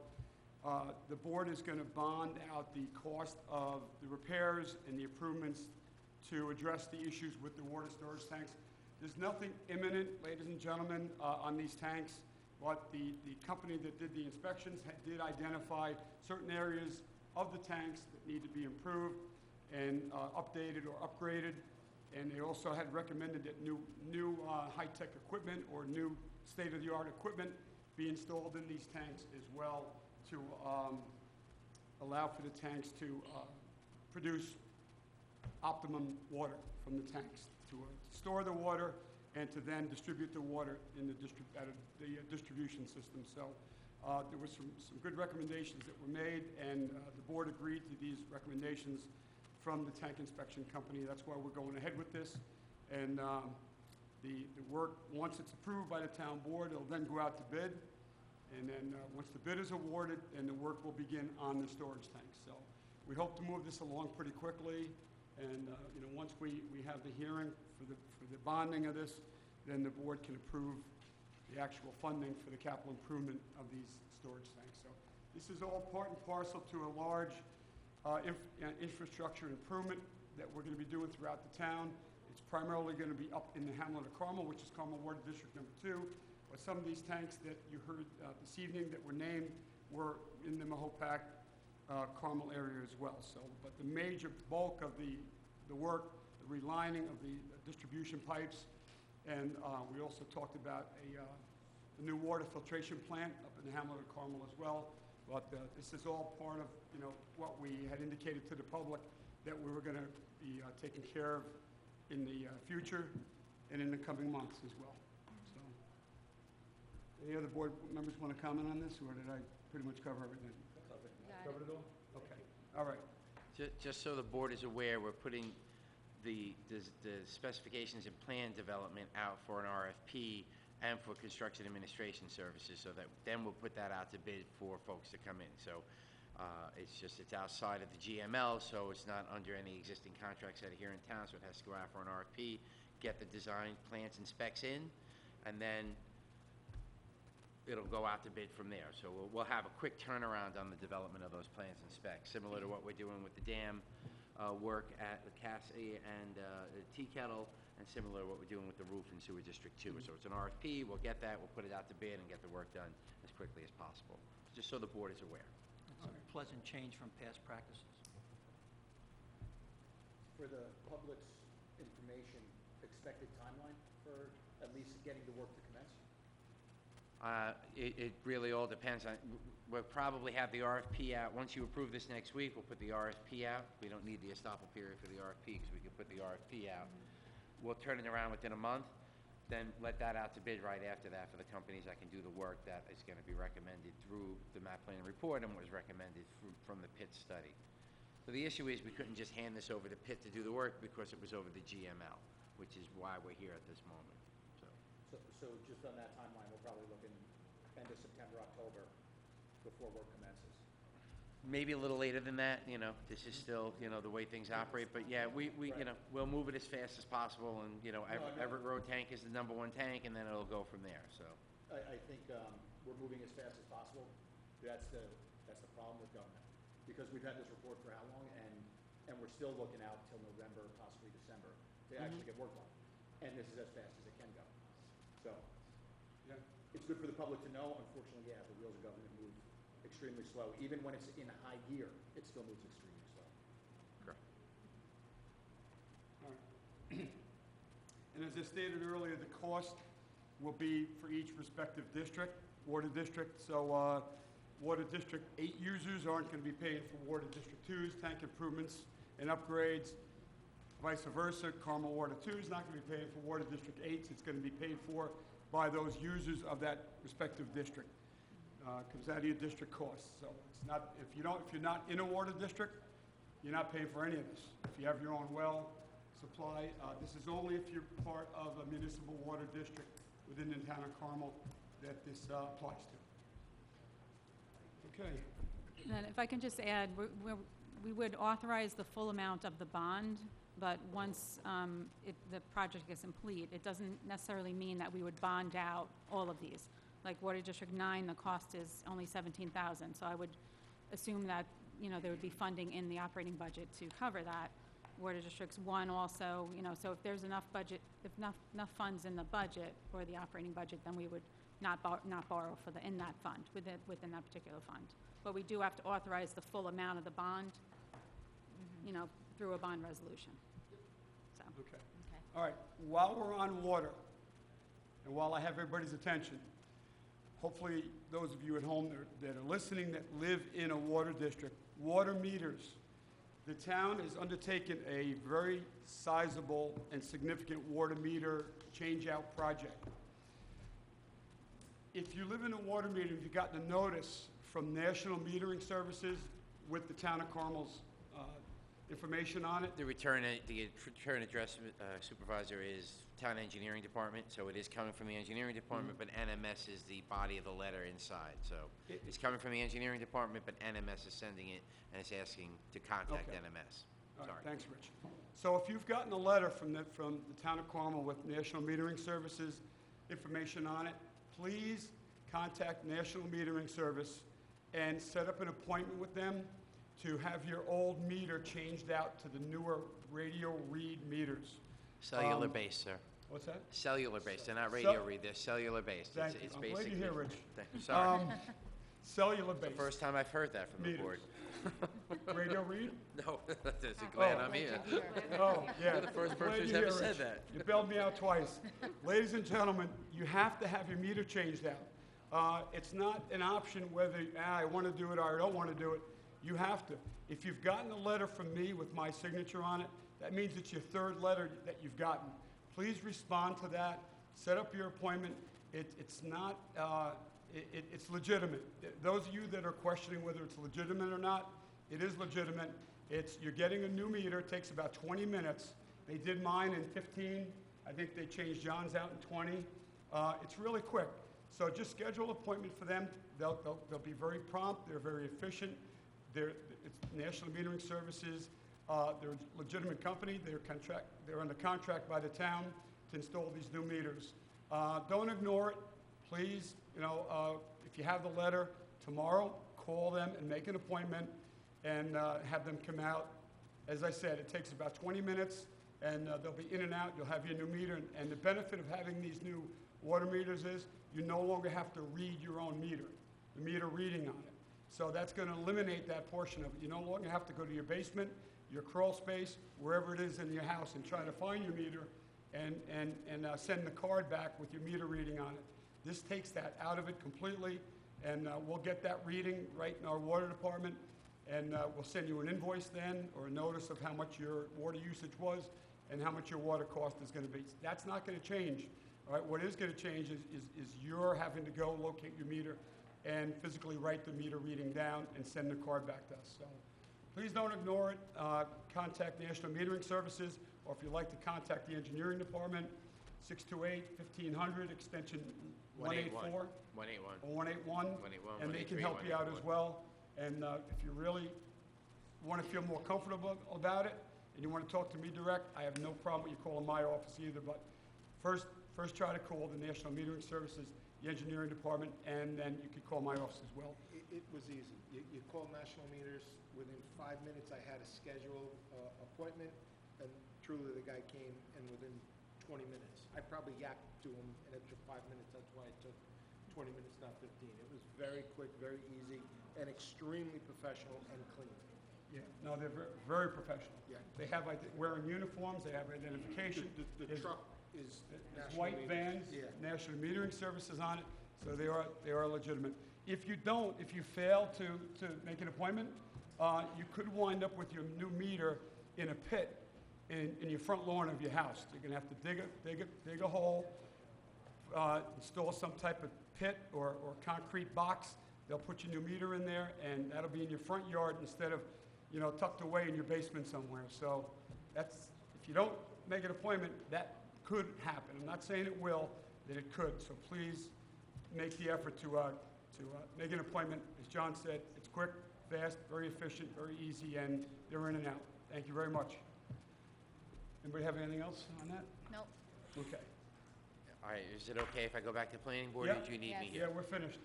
the board is going to bond out the cost of the repairs and the improvements to address the issues with the water storage tanks. There's nothing imminent, ladies and gentlemen, on these tanks, but the company that did the inspections did identify certain areas of the tanks that need to be improved and updated or upgraded. And they also had recommended that new high-tech equipment or new state-of-the-art equipment be installed in these tanks as well to allow for the tanks to produce optimum water from the tanks, to store the water and to then distribute the water in the distribution system. So there were some good recommendations that were made, and the board agreed to these recommendations from the tank inspection company. That's why we're going ahead with this. And the work, once it's approved by the town board, it'll then go out to bid. And then once the bid is awarded, then the work will begin on the storage tanks. So we hope to move this along pretty quickly. And once we have the hearing for the bonding of this, then the board can approve the actual funding for the capital improvement of these storage tanks. So this is all part and parcel to a large infrastructure improvement that we're going to be doing throughout the town. It's primarily going to be up in the hamlet of Carmel, which is Carmel Water District number 2. But some of these tanks that you heard this evening that were named were in the Mahopac Carmel area as well. So, but the major bulk of the work relining of the distribution pipes, and we also talked about a new water filtration plant up in the Hamlet of Carmel as well. But this is all part of, what we had indicated to the public that we were going to be taking care of in the future and in the coming months as well. So, any other board members want to comment on this, or did I pretty much cover everything? Covered it all? Okay, all right. Just so the board is aware, we're putting the specifications and plan development out for an RFP and for construction administration services, so that then we'll put that out to bid for folks to come in. So it's outside of the GML, so it's not under any existing contracts that are here in town, so it has to go out for an RFP, get the design plans and specs in, and then it'll go out to bid from there. So we'll have a quick turnaround on the development of those plans and specs, similar to what we're doing with the dam work at the Cassie and the Tea Kettle, and similar to what we're doing with the roof in Sewer District 2. So it's an RFP, we'll get that, we'll put it out to bid and get the work done as quickly as possible, just so the board is aware. It's a pleasant change from past practices. For the public's information, expected timeline for at least getting the work to commence? It really all depends on, we'll probably have the RFP out. Once you approve this next week, we'll put the RFP out. We don't need the estoppel period for the RFP, because we can put the RFP out. We'll turn it around within a month, then let that out to bid right after that for the companies that can do the work that is going to be recommended through the map plan report and what was recommended from the PIT study. So the issue is we couldn't just hand this over to PIT to do the work because it was over the GML, which is why we're here at this moment. So just on that timeline, we're probably looking end of September, October, before work commences. Maybe a little later than that, this is still, the way things operate, but yeah, we we'll move it as fast as possible, and, Everett Road tank is the #1 tank, and then it'll go from there, so. I think we're moving as fast as possible. That's the problem with government, because we've had this report for how long, and we're still looking out till November, possibly December, to actually get work done. And this is as fast as it can go. So, Yeah. it's good for the public to know. Unfortunately, yeah, the wheels of government move extremely slow. Even when it's in high gear, it still moves extremely slow. Correct. All right. And as I stated earlier, the cost will be for each respective district, water district. So Water District 8 users aren't going to be paying for Water District 2's tank improvements and upgrades. Vice versa, Carmel Water 2 is not going to be paying for Water District 8's. It's going to be paid for by those users of that respective district. Comes out of your district costs. So it's not, if you're not in a water district, you're not paying for any of this. If you have your own well supply, this is only if you're part of a municipal water district within the town of Carmel that this applies to. Okay. And if I can just add, we would authorize the full amount of the bond, but once the project is complete, it doesn't necessarily mean that we would bond out all of these. Like Water District 9, the cost is only $17,000, so I would assume that, there would be funding in the operating budget to cover that. Water Districts 1 also, so if there's enough funds in the budget or the operating budget, then we would not borrow in that fund, within that particular fund. But we do have to authorize the full amount of the bond, through a bond resolution. So. Okay. All right. While we're on water, and while I have everybody's attention, hopefully those of you at home that are listening that live in a water district, water meters. The town has undertaken a very sizable and significant water meter change-out project. If you live in a water meter, you've gotten a notice from National Metering Services with the town of Carmel's information on it. The return address supervisor is Town Engineering Department, so it is coming from the Engineering Department, but NMS is the body of the letter inside. So it's coming from the Engineering Department, but NMS is sending it, and it's asking to contact Okay. NMS. All right, Sorry. thanks, Rich. So if you've gotten a letter from the town of Carmel with National Metering Services information on it, please contact National Metering Service and set up an appointment with them to have your old meter changed out to the newer radio read meters. Cellular based, sir. What's that? Cellular based. They're not radio read. They're cellular based. Thank you. It's I'm glad basically. you're here, Rich. Sorry. Cellular based. First time I've heard that from the meters. board. Radio Reed? No, that's glad I'm here. Oh, yeah. You're the first person Glad who's to ever hear said it. that. You bailed me out twice. Ladies and gentlemen, you have to have your meter changed out. It's not an option whether, I want to do it or I don't want to do it. You have to. If you've gotten a letter from me with my signature on it, that means it's your third letter that you've gotten. Please respond to that. Set up your appointment. It's not, it's legitimate. Those of you that are questioning whether it's legitimate or not, it is legitimate. You're getting a new meter. It takes about 20 minutes. They did mine in 15. I think they changed John's out in 20. It's really quick. So just schedule an appointment for them. They'll be very prompt. They're very efficient. It's National Metering Services. They're a legitimate company. They're under contract by the town to install these new meters. Don't ignore it, please. If you have the letter, tomorrow, call them and make an appointment and have them come out. As I said, it takes about 20 minutes, and they'll be in and out. You'll have your new meter. And the benefit of having these new water meters is you no longer have to read your own meter, the meter reading on it. So that's going to eliminate that portion of it. You no longer have to go to your basement, your crawl space, wherever it is in your house, and try to find your meter and send the card back with your meter reading on it. This takes that out of it completely, and we'll get that reading right in our water department, and we'll send you an invoice then or a notice of how much your water usage was and how much your water cost is going to be. That's not going to change. All right, what is going to change is you're having to go locate your meter and physically write the meter reading down and send the card back to us. So please don't ignore it. Contact National Metering Services, or if you'd like to contact the engineering department, 628-1500, extension 184. 181. Or 181. 181, And they can 183, help you out as 181. well. And if you really want to feel more comfortable about it, and you want to talk to me direct, I have no problem with you calling my office either, but first try to call the National Metering Services, the engineering department, and then you could call my office as well. It was easy. You call National Meters, within 5 minutes, I had a scheduled appointment, and truly, the guy came, and within 20 minutes, I probably yacked to him an extra 5 minutes, that's why it took 20 minutes, not 15. It was very quick, very easy, and extremely professional and clean. Yeah, no, they're very professional. Yeah. They have, wearing uniforms, they have identification. The There's- truck is There's National white Meters. vans, Yeah. National Metering Services on it, so they are legitimate. If you fail to make an appointment, you could wind up with your new meter in a pit in your front lawn of your house. You're gonna have to dig a hole, install some type of pit or concrete box. They'll put your new meter in there, and that'll be in your front yard instead of, tucked away in your basement somewhere. So if you don't make an appointment, that could happen. I'm not saying it will, that it could. So please make the effort to make an appointment. As John said, it's quick, fast, very efficient, very easy, and they're in and out. Thank you very much. Anybody have anything else on that? Nope. Okay. All right, is it okay if I go back to planning board, Yeah. or do you need me Yes. here? Yeah, we're finished.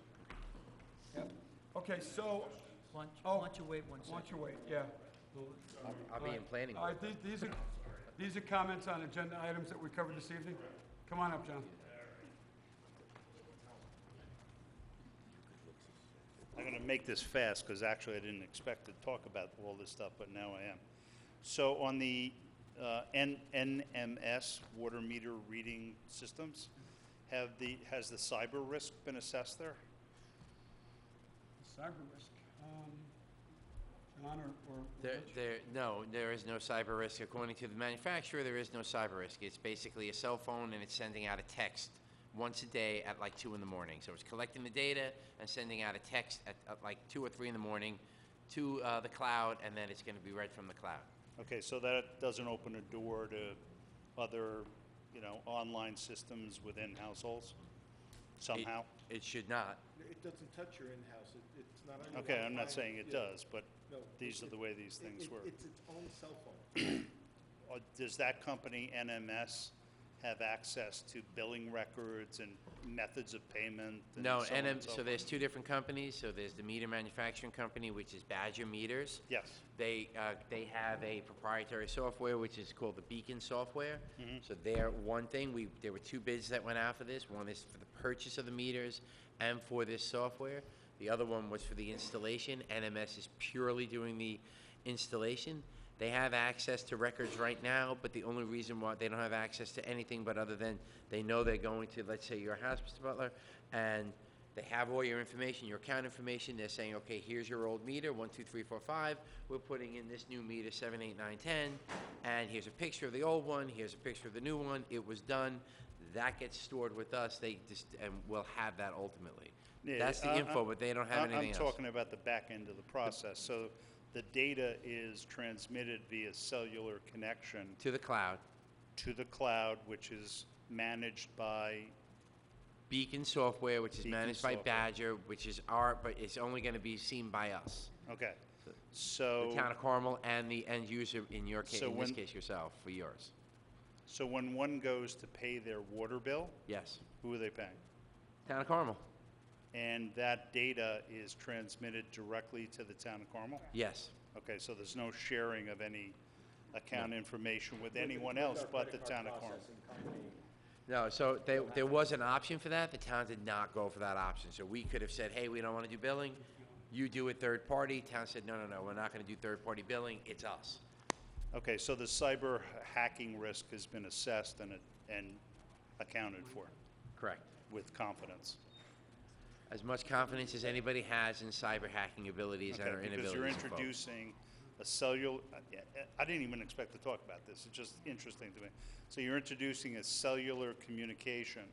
Yep. Okay, so, Why Oh. don't you wait one why don't second? you wait? Yeah. I'll be in planning All board. right, these are comments on agenda items that we covered this evening. Come on up, John. I'm going to make this fast because actually I didn't expect to talk about all this stuff, but now I am. So on the NMS water meter reading systems, has the cyber risk been assessed there? Cyber risk. John or Rich? No, there is no cyber risk. According to the manufacturer, there is no cyber risk. It's basically a cell phone, and it's sending out a text once a day at like 2 in the morning. So it's collecting the data and sending out a text at like 2 or 3 in the morning to the cloud, and then it's going to be read from the cloud. Okay, so that doesn't open a door to other, online systems within households somehow? It should not. It doesn't touch your in-house, it's not on your Okay, I'm not Wi-Fi. saying it Yeah. does, but No, these are the way these things work. It's its own cell phone. Does that company, NMS, have access to billing records and methods of payment? And No, so on and so so forth? there's two different companies. So there's the meter manufacturing company, which is Badger Meters. Yes. They have a proprietary software, which is called the Beacon software. So they're one thing. There were two bids that went out for this. One is for the purchase of the meters and for this software. The other one was for the installation. NMS is purely doing the installation. They have access to records right now, but the only reason why they don't have access to anything but other than they know they're going to, let's say, your house, Mr. Butler, and they have all your information, your account information. They're saying, okay, here's your old meter, 1, 2, 3, 4, 5. We're putting in this new meter, 7, 8, 9, 10. And here's a picture of the old one. Here's a picture of the new one. It was done. That gets stored with us. They just, and we'll have that ultimately. Yeah, That's the info, but they don't have anything else. I'm talking about the back end of the process. So the data is transmitted via cellular connection To the cloud. to the cloud, which is managed by, Beacon Software, which is Beacon managed by Software. Badger, which is but it's only going to be seen by us. okay. The So, town of Carmel and the end user, in your case, So in this when- case yourself, for yours. so when one goes to pay their water bill, Yes. who are they paying? Town of Carmel. And that data is transmitted directly to the town of Carmel? Yes. Okay, so there's no sharing of any account information with anyone else but the town of Carmel? No, so there was an option for that. The town did not go for that option. So we could have said, hey, we don't want to do billing. You do it third party. Town said, no, we're not going to do third party billing. It's us. Okay, so the cyber hacking risk has been assessed and accounted for Correct. with confidence? As much confidence as anybody has in cyber hacking abilities and our Okay, inabilities because you're to vote. introducing a cellular, I didn't even expect to talk about this, it's just interesting to me. So you're introducing a cellular communication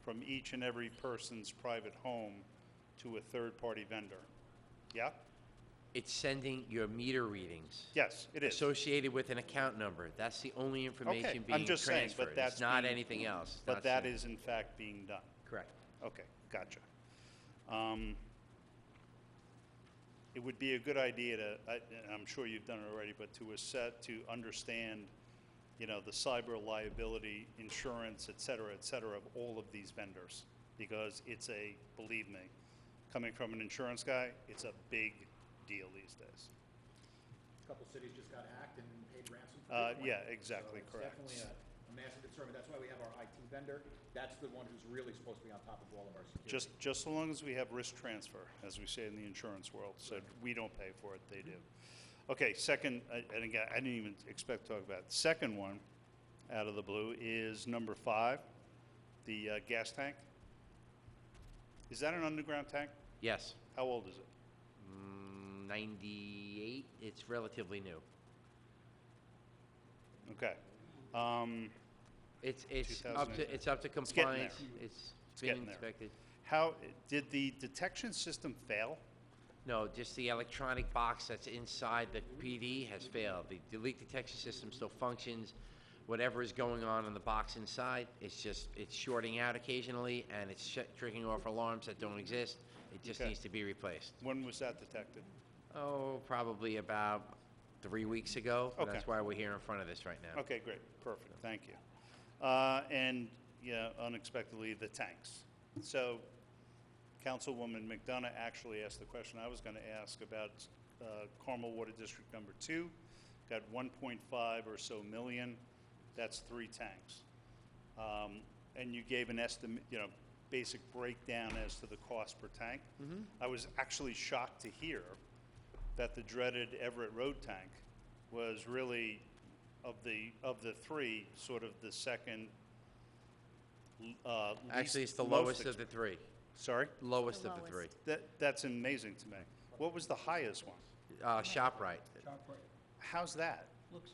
from each and every person's private home to a third-party vendor? Yeah? It's sending your meter readings Yes, it is. associated with an account number. That's the only information I'm being just saying, transferred. but that's It's not being- anything else. It's But not that sent. is in fact being done. Correct. Okay, gotcha. It would be a good idea to, and I'm sure you've done it already, but to understand, you know, the cyber liability insurance, et cetera, of all of these vendors. Because it's believe me, coming from an insurance guy, it's a big deal these days. A couple cities just got hacked and paid ransom for Bitcoin. Yeah, exactly, So correct. it's definitely a massive concern, but that's why we have our IT vendor. That's the one who's really supposed to be on top of all of our security. Just so long as we have risk transfer, as we say in the insurance world, so we don't pay for it, they do. Okay, second, and again, I didn't even expect to talk about it. Second one, out of the blue, is number 5, the gas tank. Is that an underground tank? Yes. How old is it? 98. It's relatively new. Okay. It's up 2008. to it's up to getting compliance. there. It's getting been there. inspected. How, did the detection system fail? No, just the electronic box that's inside the PD has failed. The leak detection system still functions. Whatever is going on in the box inside, it's shorting out occasionally, and it's triggering off alarms that don't exist. It just Okay. needs to be replaced. When was that detected? Oh, probably about 3 weeks ago. and Okay. That's why we're here in front of this right now. Okay, great, perfect, thank you. And, yeah, unexpectedly, the tanks. So, Councilwoman McDonough actually asked the question I was going to ask about Carmel Water District Number 2. Got 1.5 or so million. That's 3 tanks. And you gave an estimate, you know, basic breakdown as to the cost per tank. I was actually shocked to hear that the dreaded Everett Road tank was really, of the 3, sort of the second Actually, it's the most lowest of the 3. Sorry? Lowest The of the 3. lowest. That's amazing to me. What was the highest one? ShopRite. How's that?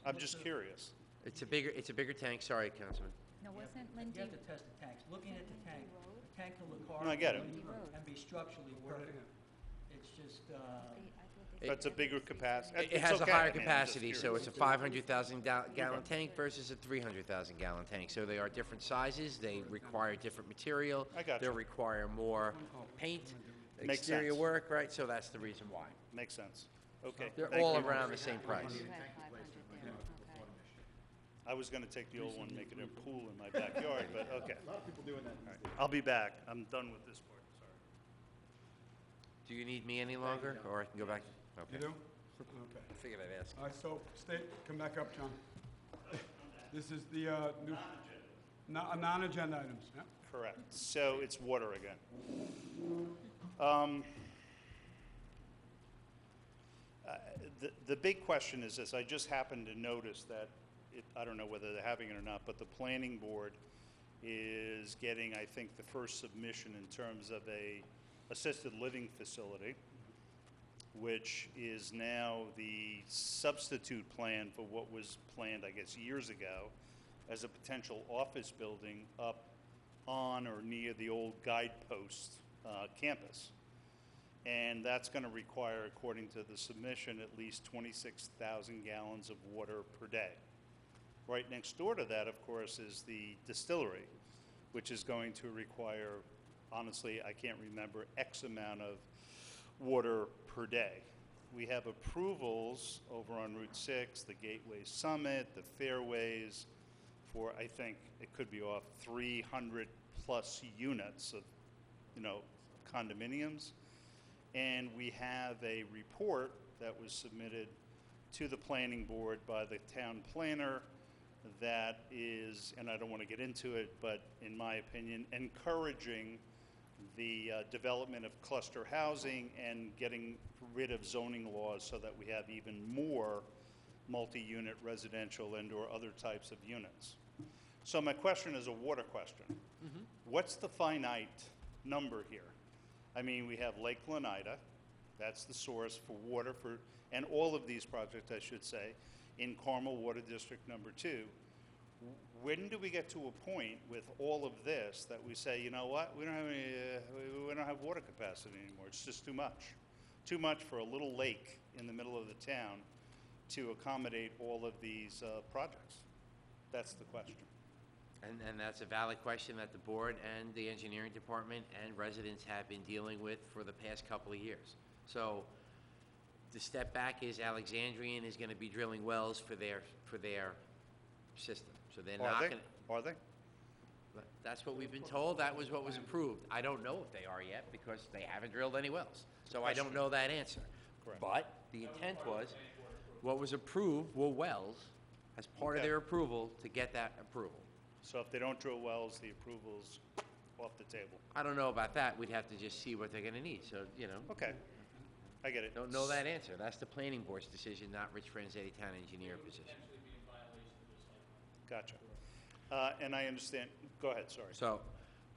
I'm just curious. It's a bigger tank. Sorry, Councilman. No, wasn't You Lindsay? have to test the tanks. Looking at the tank can look No, I get it. and be structurally working. It's just, That's a bigger capacity. It has a higher capacity, so it's a 500,000 gallon tank versus a 300,000 gallon tank. So they are different sizes. They require different material. I got They you. require more paint, Makes exterior sense. work, right? So that's the reason why. Makes sense. Okay. They're thank all you. around the same price. You had 500 there, okay. I was going to take the old one, and make it a pool in my backyard, but okay. A lot of people doing that these days. I'll be back. I'm done with this part, sorry. Do you need me any longer, or I can go back? You Okay. do? Okay. I figured I'd ask. All right, so come back up, John. This is the new, non-agenda items, yeah? Correct. So it's water again. The big question is this, I just happened to notice that, I don't know whether they're having it or not, but the planning board is getting, I think, the first submission in terms of a assisted living facility, which is now the substitute plan for what was planned, I guess, years ago as a potential office building up on or near the old Guidepost campus. And that's going to require, according to the submission, at least 26,000 gallons of water per day. Right next door to that, of course, is the distillery, which is going to require, honestly, I can't remember, X amount of water per day. We have approvals over on Route 6, the Gateway Summit, the Fairways, for, I think, it could be off 300 plus units of, condominiums. And we have a report that was submitted to the planning board by the town planner that is, and I don't want to get into it, but in my opinion, encouraging the development of cluster housing and getting rid of zoning laws so that we have even more multi-unit residential and/or other types of units. So my question is a water question. What's the finite number here? I mean, we have Lake Lenida, that's the source for water for, and all of these projects, I should say, in Carmel Water District Number 2. When do we get to a point with all of this that we say, you know what, we don't have water capacity anymore, it's just too much for a little lake in the middle of the town to accommodate all of these projects? That's the question. And that's a valid question that the board and the engineering department and residents have been dealing with for the past couple of years. So the step back is Alexandrian is going to be drilling wells for their system. So they're not going to. Are they? That's what we've been told. That was what was approved. I don't know if they are yet because they haven't drilled any wells. So I don't know that answer. Correct. But the intent was, what was approved were wells as part of Okay. their approval to get that approval. So if they don't drill wells, the approval's off the table. I don't know about that. We'd have to just see what they're going to need. So, Okay, I get it. don't know that answer. That's the planning board's decision, not Rich Franzetti, town engineer position. Gotcha. And I understand, go ahead, sorry.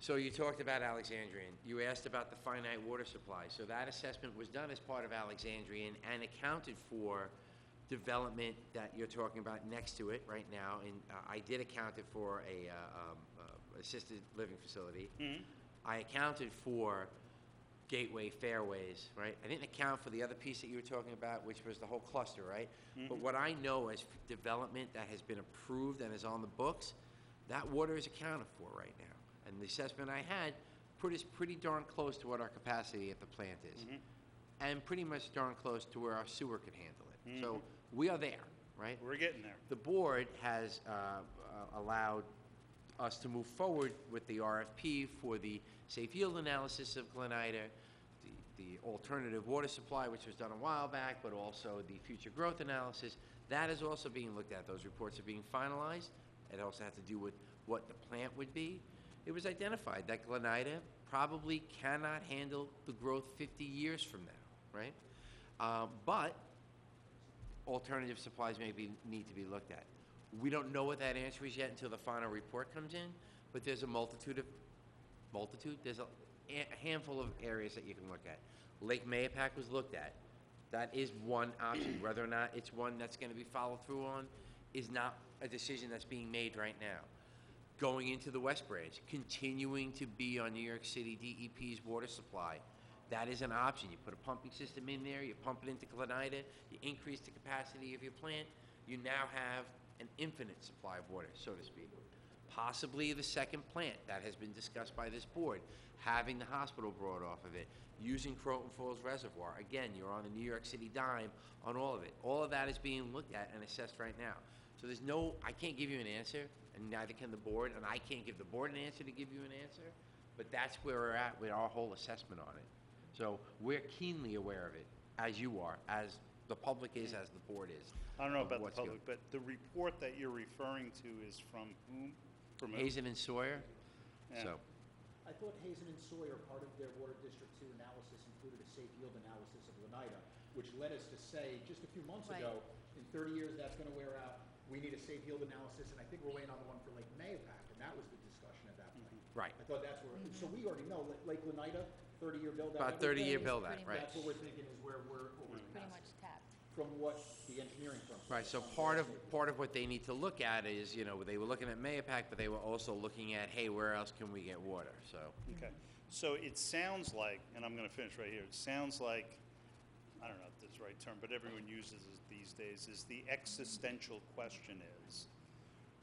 So you talked about Alexandrian. You asked about the finite water supply. So that assessment was done as part of Alexandrian and accounted for development that you're talking about next to it right now. And I did account it for a assisted living facility. I accounted for Gateway Fairways, right? I didn't account for the other piece that you were talking about, which was the whole cluster, right? But what I know as development that has been approved and is on the books, that water is accounted for right now. And the assessment I had put us pretty darn close to what our capacity at the plant is. And pretty much darn close to where our sewer could handle it. So we are there, right? We're getting there. The board has allowed us to move forward with the RFP for the safe yield analysis of Glenida, the alternative water supply, which was done a while back, but also the future growth analysis. That is also being looked at. Those reports are being finalized. It also had to do with what the plant would be. It was identified that Glenida probably cannot handle the growth 50 years from now, right? But alternative supplies may need to be looked at. We don't know what that answer is yet until the final report comes in, but there's a there's a handful of areas that you can look at. Lake Mayapack was looked at. That is one option. Whether or not it's one that's going to be followed through on is not a decision that's being made right now. Going into the West Branch, continuing to be on New York City DEP's water supply, that is an option. You put a pumping system in there, you pump it into Glenida, you increase the capacity of your plant, you now have an infinite supply of water, so to speak. Possibly the second plant that has been discussed by this board, having the hospital brought off of it, using Croton Falls Reservoir. Again, you're on the New York City dime on all of it. All of that is being looked at and assessed right now. So I can't give you an answer, and neither can the board, and I can't give the board an answer to give you an answer, but that's where we're at with our whole assessment on it. So we're keenly aware of it, as you are, as the public is, as the board is. I don't know of about the what's public, but the report that you're referring to is from whom? From who? Hazen and Sawyer. Yeah. So I thought Hazen and Sawyer, part of their Water District 2 analysis included a safe yield analysis of Lenida. which led us to say, just a few months Right. ago, in 30 years, that's gonna wear out. We need a safe yield analysis, and I think we're waiting on the one for Lake Mayapack, and that was the discussion at that point. Right. I thought that's where, so we already know, Lake Lenita, 30-year build-out. About 30-year everything, build-out, pretty right. That's what we're thinking is where we're Pretty much tapped. from what the engineering firm. said. Right, so part of what they need to look at is, they were looking at Mayapack, but they were also looking at, hey, where else can we get water? So, Okay, so it sounds like, and I'm gonna finish right here, it sounds like, I don't know if this is the right term, but everyone uses it these days, is the existential question is,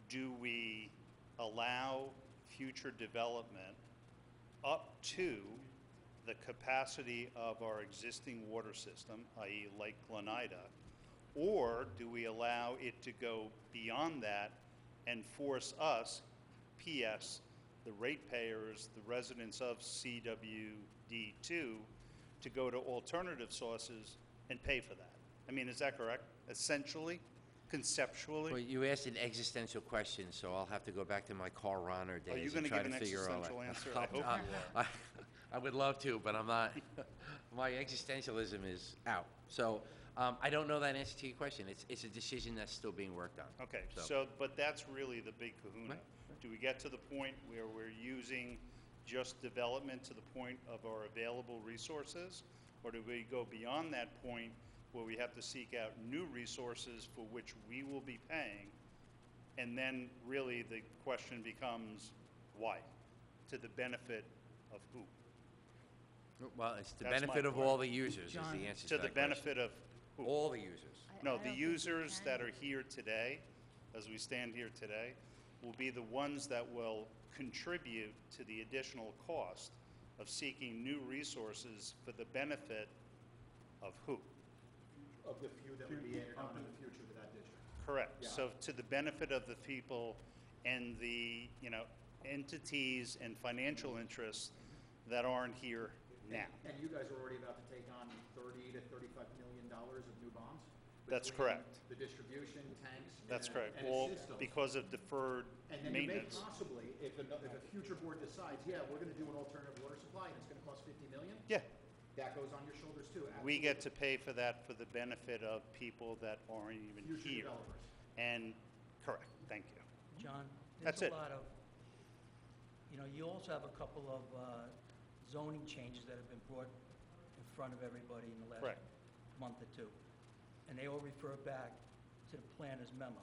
do we allow future development up to the capacity of our existing water system, i.e. Lake Lenita, or do we allow it to go beyond that and force us, PS, the ratepayers, the residents of CWD2, to go to alternative sources and pay for that? I mean, is that correct? Essentially, conceptually? well, you asked an existential question, so I'll have to go back to my Carl Ronner Are you days going and to try give to an figure all that. existential answer? I hope you are. I would love to, but I'm not. My existentialism is out. So I don't know that answer to your question. It's a decision that's still being worked on. Okay, So- so, but that's really the big kahuna. Right. Do we get to the point where we're using just development to the point of our available resources? Or do we go beyond that point where we have to seek out new resources for which we will be paying? And then really the question becomes, why? To the benefit of who? Well, it's the That's my benefit of point. all the users is John, the answer To to the that question. benefit of who? All the users. I No, don't the think you users can. that are here today, as we stand here today, will be the ones that will contribute to the additional cost of seeking new resources for the benefit of who? Of the few that would be added on in the future to that district. Correct. Yeah. So to the benefit of the people and the, entities and financial interests that aren't here now. And you guys are already about to take on $30 to $35 million of new bonds? That's between correct. The distribution, tanks. That's and- correct. and All systems. because of deferred And then you may maintenance. possibly, if a future board decides, yeah, we're gonna do an alternative water supply and it's gonna cost $50 million, Yeah. that goes on your shoulders too. We get to pay for that for the benefit of people that aren't even Future here. developers. And, correct, thank you. John, That's there's it. a lot of, you also have a couple of zoning changes that have been brought in front of everybody in the last Correct. month or two. And they all refer back to the planner's memo.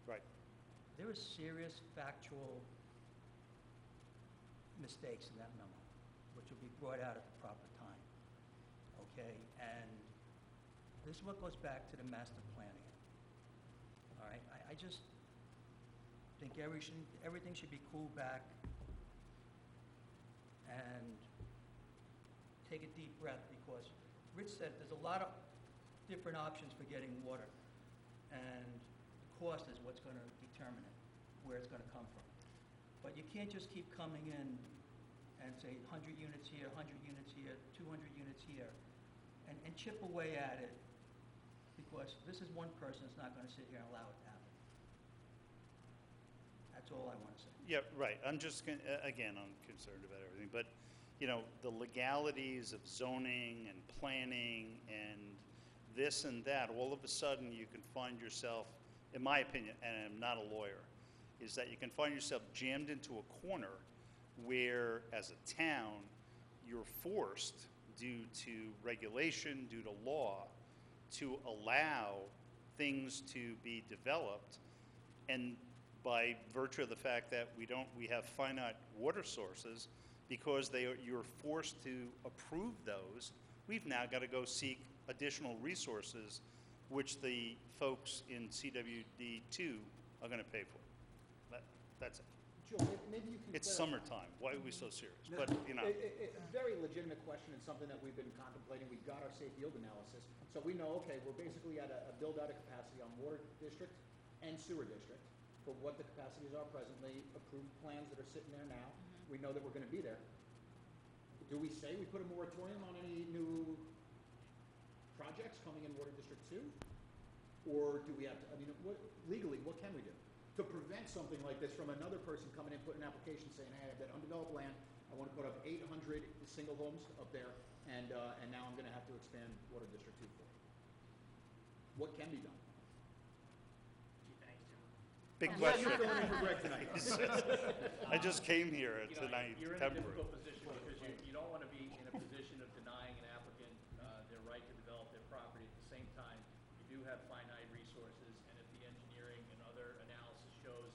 Right. There are serious factual mistakes in that memo, which will be brought out at the proper time. Okay? And this is what goes back to the master planning. All right? I just think everything should be cooled back and take a deep breath, because Rich said there's a lot of different options for getting water, and the cost is what's going to determine it, where it's going to come from. But you can't just keep coming in and say 100 units here, 100 units here, 200 units here, and chip away at it, because this is one person that's not going to sit here and allow it to happen. That's all I want to say. Yeah, right. I'm just, again, I'm concerned about everything, but, the legalities of zoning and planning and this and that, all of a sudden you can find yourself, in my opinion, and I'm not a lawyer, is that you can find yourself jammed into a corner where, as a town, you're forced, due to regulation, due to law, to allow things to be developed, and by virtue of the fact that we have finite water sources, because you're forced to approve those, we've now got to go seek additional resources, which the folks in CWD2 are going to pay for. That's it. Joe, maybe you can. It's clarify. summertime. Why are we so serious? But, A very legitimate question and something that we've been contemplating. We've got our safe yield analysis. So we know, okay, we're basically at a build-out of capacity on water district and sewer district for what the capacities are presently, approved plans that are sitting there now. We know that we're gonna be there. Do we say we put a moratorium on any new projects coming in Water District 2? Or do we have to, legally, what can we do? To prevent something like this from another person coming in, putting an application saying, hey, I have that undeveloped land, I want to put up 800 single homes up there, and now I'm gonna have to expand Water District 2 for it. What can be done? Big Yeah, question. you're filling in for Greg tonight. I just came here You know, tonight, You're in a temporary. difficult position because you don't want to be in a position of denying an applicant their right to develop their property. At the same time, you do have finite resources, and if the engineering and other analysis shows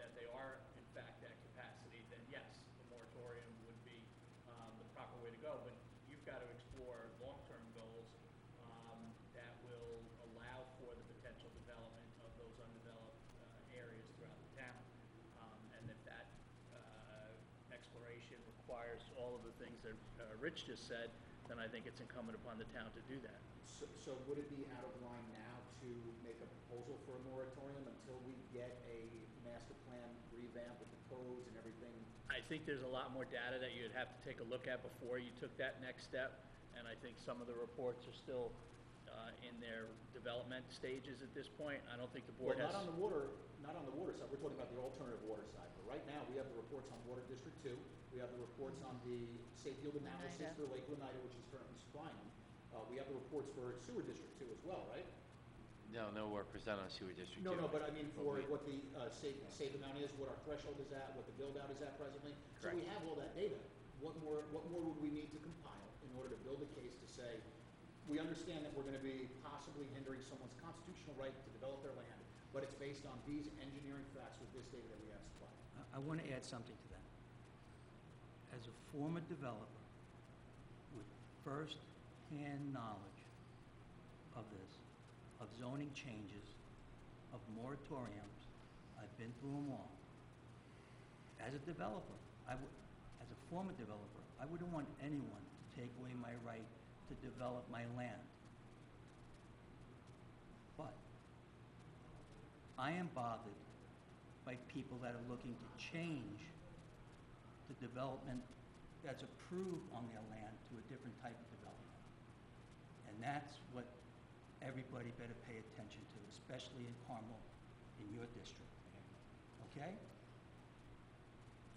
that they are in fact at capacity, then yes, the moratorium would be the proper way to go. But you've got to explore long-term goals that will allow for the potential development of those undeveloped areas throughout the town. And if that exploration requires all of the things that Rich just said, then I think it's incumbent upon the town to do that. So would it be out of line now to make a proposal for a moratorium until we get a master plan revamp with the codes and everything? I think there's a lot more data that you'd have to take a look at before you took that next step, and I think some of the reports are still in their development stages at this point. I don't think the board Well, has... not on the water side, we're talking about the alternative water side, but right now, we have the reports on Water District 2, we have the reports on the safe yield analysis Oneida. for Lake Oneida, which is currently supplying them. We have the reports for Sewer District 2 as well, right? No work was done on Sewer District 2. No, but I mean for Okay. what the safe amount is, what our threshold is at, what the build-out is at presently. So we Correct. have all that data. What more would we need to compile in order to build a case to say, we understand that we're gonna be possibly hindering someone's constitutional right to develop their land, but it's based on these engineering facts with this data that we have supplied. I want to add something to that. As a former developer with first-hand knowledge of this, of zoning changes, of moratoriums, I've been through them all. As a developer, as a former developer, I wouldn't want anyone to take away my right to develop my land. But I am bothered by people that are looking to change the development that's approved on their land to a different type of development. And that's what everybody better pay attention to, especially in Carmel, in your district. Okay?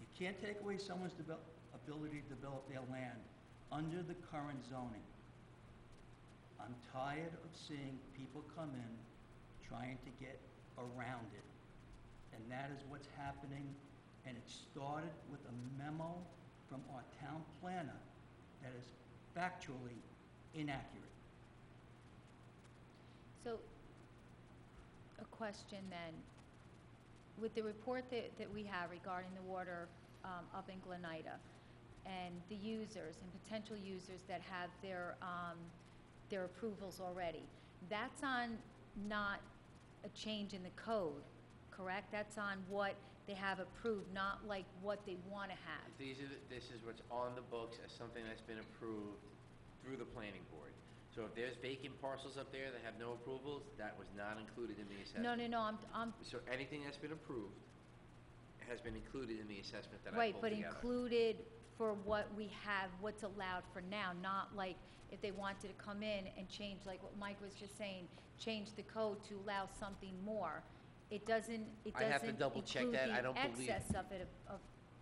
You can't take away someone's ability to develop their land under the current zoning. I'm tired of seeing people come in trying to get around it. And that is what's happening, and it started with a memo from our town planner that is factually inaccurate. So, a question then. With the report that we have regarding the water up in Glenida, and the users and potential users that have their approvals already, that's on not a change in the code, correct? That's on what they have approved, not like what they want to have. This is what's on the books as something that's been approved through the planning board. So if there's vacant parcels up there that have no approvals, that was not included in the assessment. No, I'm, So anything that's been approved has been included in the assessment that I right, pulled but together. included for what we have, what's allowed for now, not like if they wanted to come in and change, like what Mike was just saying, change the code to allow something more. It doesn't I have to double check include that. I the don't believe- excess of it,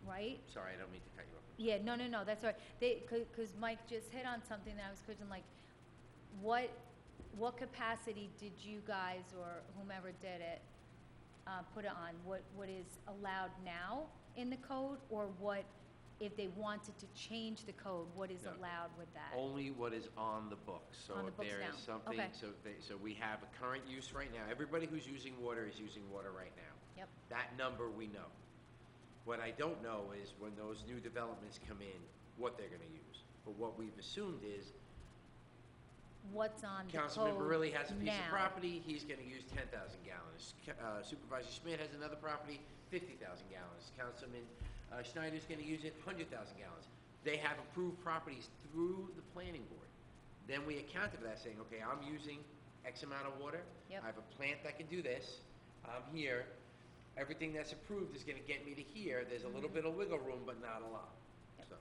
right? Sorry, I don't mean to cut you off. Yeah, no, that's all right. Because Mike just hit on something that I was questioning, like, what capacity did you guys or whomever did it put it on? What is allowed now in the code, or what, if they wanted to change the code, what is No. allowed with that? Only what is on the books. So On the if books there now. is something, Okay. so we have a current use right now. Everybody who's using water is using water right now. Yep. That number we know. What I don't know is when those new developments come in, what they're gonna use. But what we've assumed is What's on the code Councilman Barilli has a piece of now. property, he's gonna use 10,000 gallons. Supervisor Schmidt has another property, 50,000 gallons. Councilman Schneider's gonna use it, 100,000 gallons. They have approved properties through the planning board. Then we accounted for that, saying, okay, I'm using X amount of water. Yep. I have a plant that can do this. I'm here. Everything that's approved is gonna get me to here. There's a little bit of wiggle room, but not a lot. Yep. So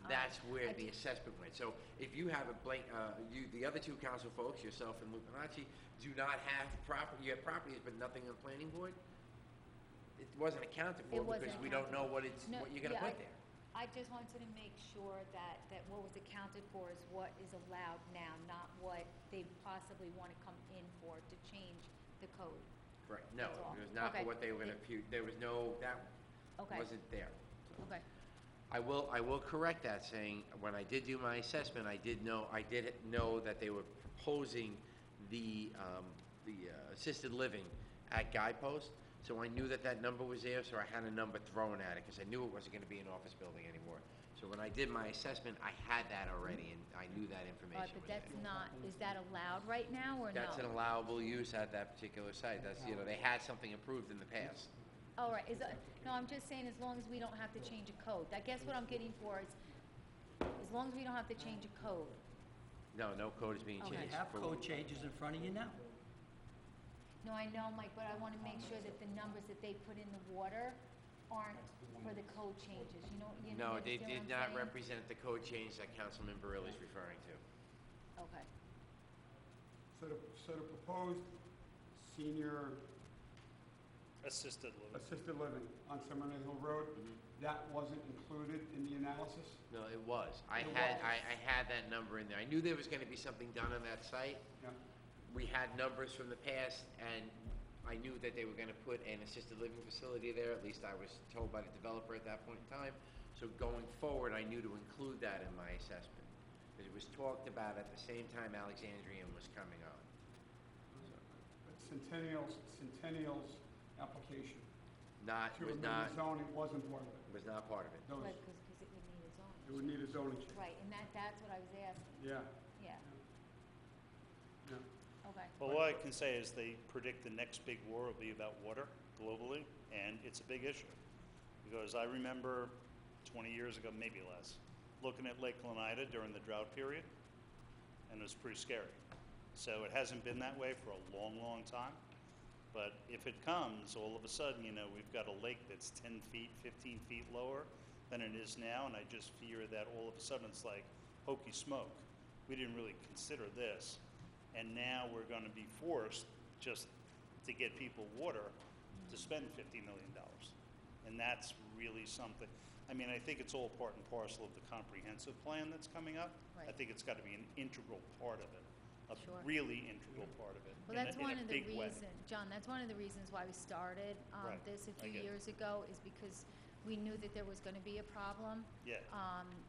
that's where the assessment went. So if you have a blank, the other two council folks, yourself and Lupinacci, do not have property, you have properties but nothing on the planning board, it wasn't accounted for It wasn't because we don't know what No, what you're gonna yeah, put there. I just wanted to make sure that what was accounted for is what is allowed now, not what they possibly want to come in for to change the code. Correct. No, That's all. it was not for Okay. what they were gonna, there was no, that Okay. wasn't there. Okay. I will correct that, saying, when I did do my assessment, I did know that they were proposing the assisted living at Guidepost, so I knew that number was there, so I had a number thrown at it, because I knew it wasn't gonna be an office building anymore. So when I did my assessment, I had that already, and I knew that information But was there. that's not, is that allowed right now, or no? That's an allowable use at that particular site, that's, they had something approved in the past. All right, no, I'm just saying, as long as we don't have to change a code. I guess what I'm getting for is, as long as we don't have to change a code. No code is being Okay. changed. You have for- code changes in front of you now. No, I know, Mike, but I want to make sure that the numbers that they put in the water aren't for the code changes, you know No, they understand did what I'm not saying? represent the code change that Councilman Barilli is referring to. Okay. So the proposed senior Assisted living. assisted living on Seminary Hill Road, that wasn't included in the analysis? No, it was. I It had, was. I had that number in there. I knew there was gonna be something done on that site. Yeah. We had numbers from the past, and I knew that they were gonna put an assisted living facility there, at least I was told by the developer at that point in time. So going forward, I knew to include that in my assessment, because it was talked about at the same time Alexandrian was coming on. But Centennial's application Not, to was amend not, the zoning wasn't part of it. was not part of it. Those, Right, because it would need a it zoning. would need a zoning change. Right, and that's what I was asking, Yeah, yeah, yeah. okay. Well, what I can say is they predict the next big war will be about water globally, and it's a big issue. Because I remember 20 years ago, maybe less, looking at Lake Oneida during the drought period, and it was pretty scary. So it hasn't been that way for a long, long time. But if it comes, all of a sudden, we've got a lake that's 10 feet, 15 feet lower than it is now, and I just fear that all of a sudden it's like hokey smoke. We didn't really consider this, and now we're going to be forced just to get people water to spend $50 million. And that's really something. I mean, I think it's all part and parcel of the comprehensive plan that's coming up. I Right. think it's got to be an integral part of it, a Sure. really integral part of it. Well, that's one of the big way. reasons, John, that's one of the reasons why we started Right, this a I few get it. years ago, is because we knew that there was going to be a problem. Yeah.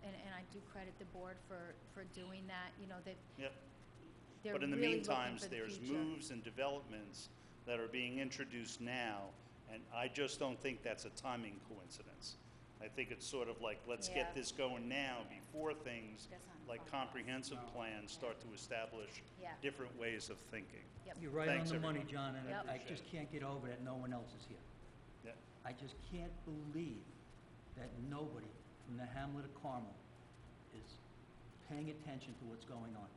And I do credit the board for doing that, that Yep. they're But in the really looking meantime, for the there's future. moves and developments that are being introduced now, and I just don't think that's a timing coincidence. I think it's sort of like, let's Yeah. get this going now before things That's not a like problem. comprehensive plans start to establish Yeah. different ways of thinking. Yep. You're right Thanks, on the money, everyone. John, and Yep. I just can't get over that no one else is here. Yeah. I just can't believe that nobody from the hamlet of Carmel is paying attention to what's going on.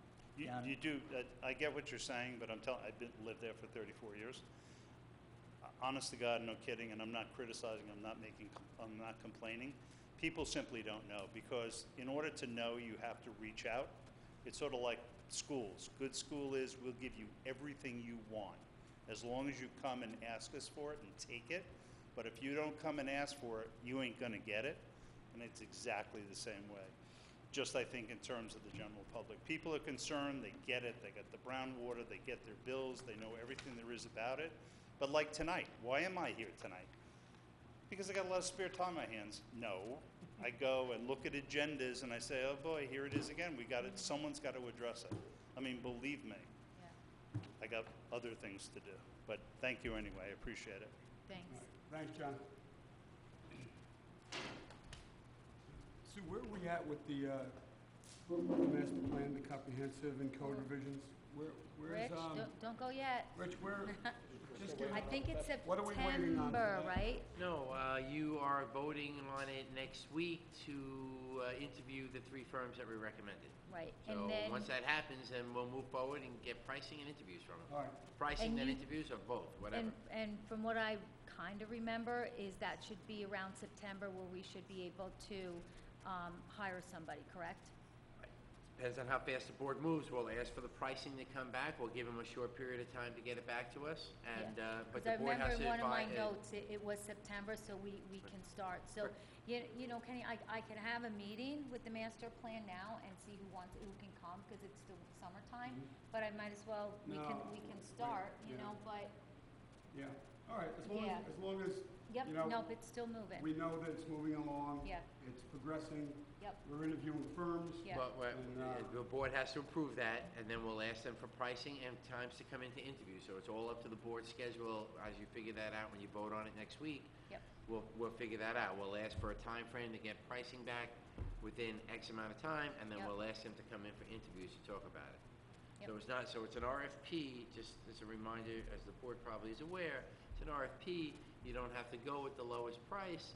down You do, I get what you're saying, but I've lived there for 34 years. Honest to God, no kidding, and I'm not criticizing, I'm not complaining. People simply don't know, because in order to know, you have to reach out. It's sort of like schools. Good school is, we'll give you everything you want, as long as you come and ask us for it and take it. But if you don't come and ask for it, you ain't gonna get it, and it's exactly the same way. Just, I think, in terms of the general public. People are concerned, they get it, they got the brown water, they get their bills, they know everything there is about it. But like tonight, why am I here tonight? Because I got a lot of spare time on my hands? No. I go and look at agendas and I say, oh boy, here it is again, someone's got to address it. I mean, believe me, Yeah, I got other things to do. But thank you anyway, I appreciate it. thanks. Thanks, John. Sue, where are we at with the master plan, the comprehensive and code revisions? Where's, Rich, don't go yet. Rich, where, just give, I think it's What are we waiting on? September, right? No, you are voting on it next week to interview the 3 firms that we recommended. Right, So and then, once that happens, then we'll move forward and get pricing and interviews from them. all right, Pricing, And then you- interviews, or both, whatever. and from what I kind of remember, is that should be around September where we should be able to hire somebody, correct? depends on how fast the board moves. We'll ask for the pricing to come back. We'll give them a short period of time to get it back to us, and, but the Because I board remember has to in one of my advise. notes, it was September, so we can start. So, you know, Kenny, I can have a meeting with the master plan now and see who can come, because it's still summertime, but I might as well, we can start, you yeah. know, but, Yeah, all right, Yeah. as long as, yep, you know, nope, it's still moving. we know that it's moving along. Yeah. It's progressing. Yep. We're interviewing firms. Yeah. But And, the board has to approve that, and then we'll ask them for pricing and times to come into interviews. So it's all up to the board's schedule as you figure that out when you vote on it next week. Yep. We'll figure that out. We'll ask for a time frame to get pricing back within X amount of time, and then Yep. we'll ask them to come in for interviews to talk about it. Yep. So it's an RFP, just as a reminder, as the board probably is aware, it's an RFP. You don't have to go with the lowest price.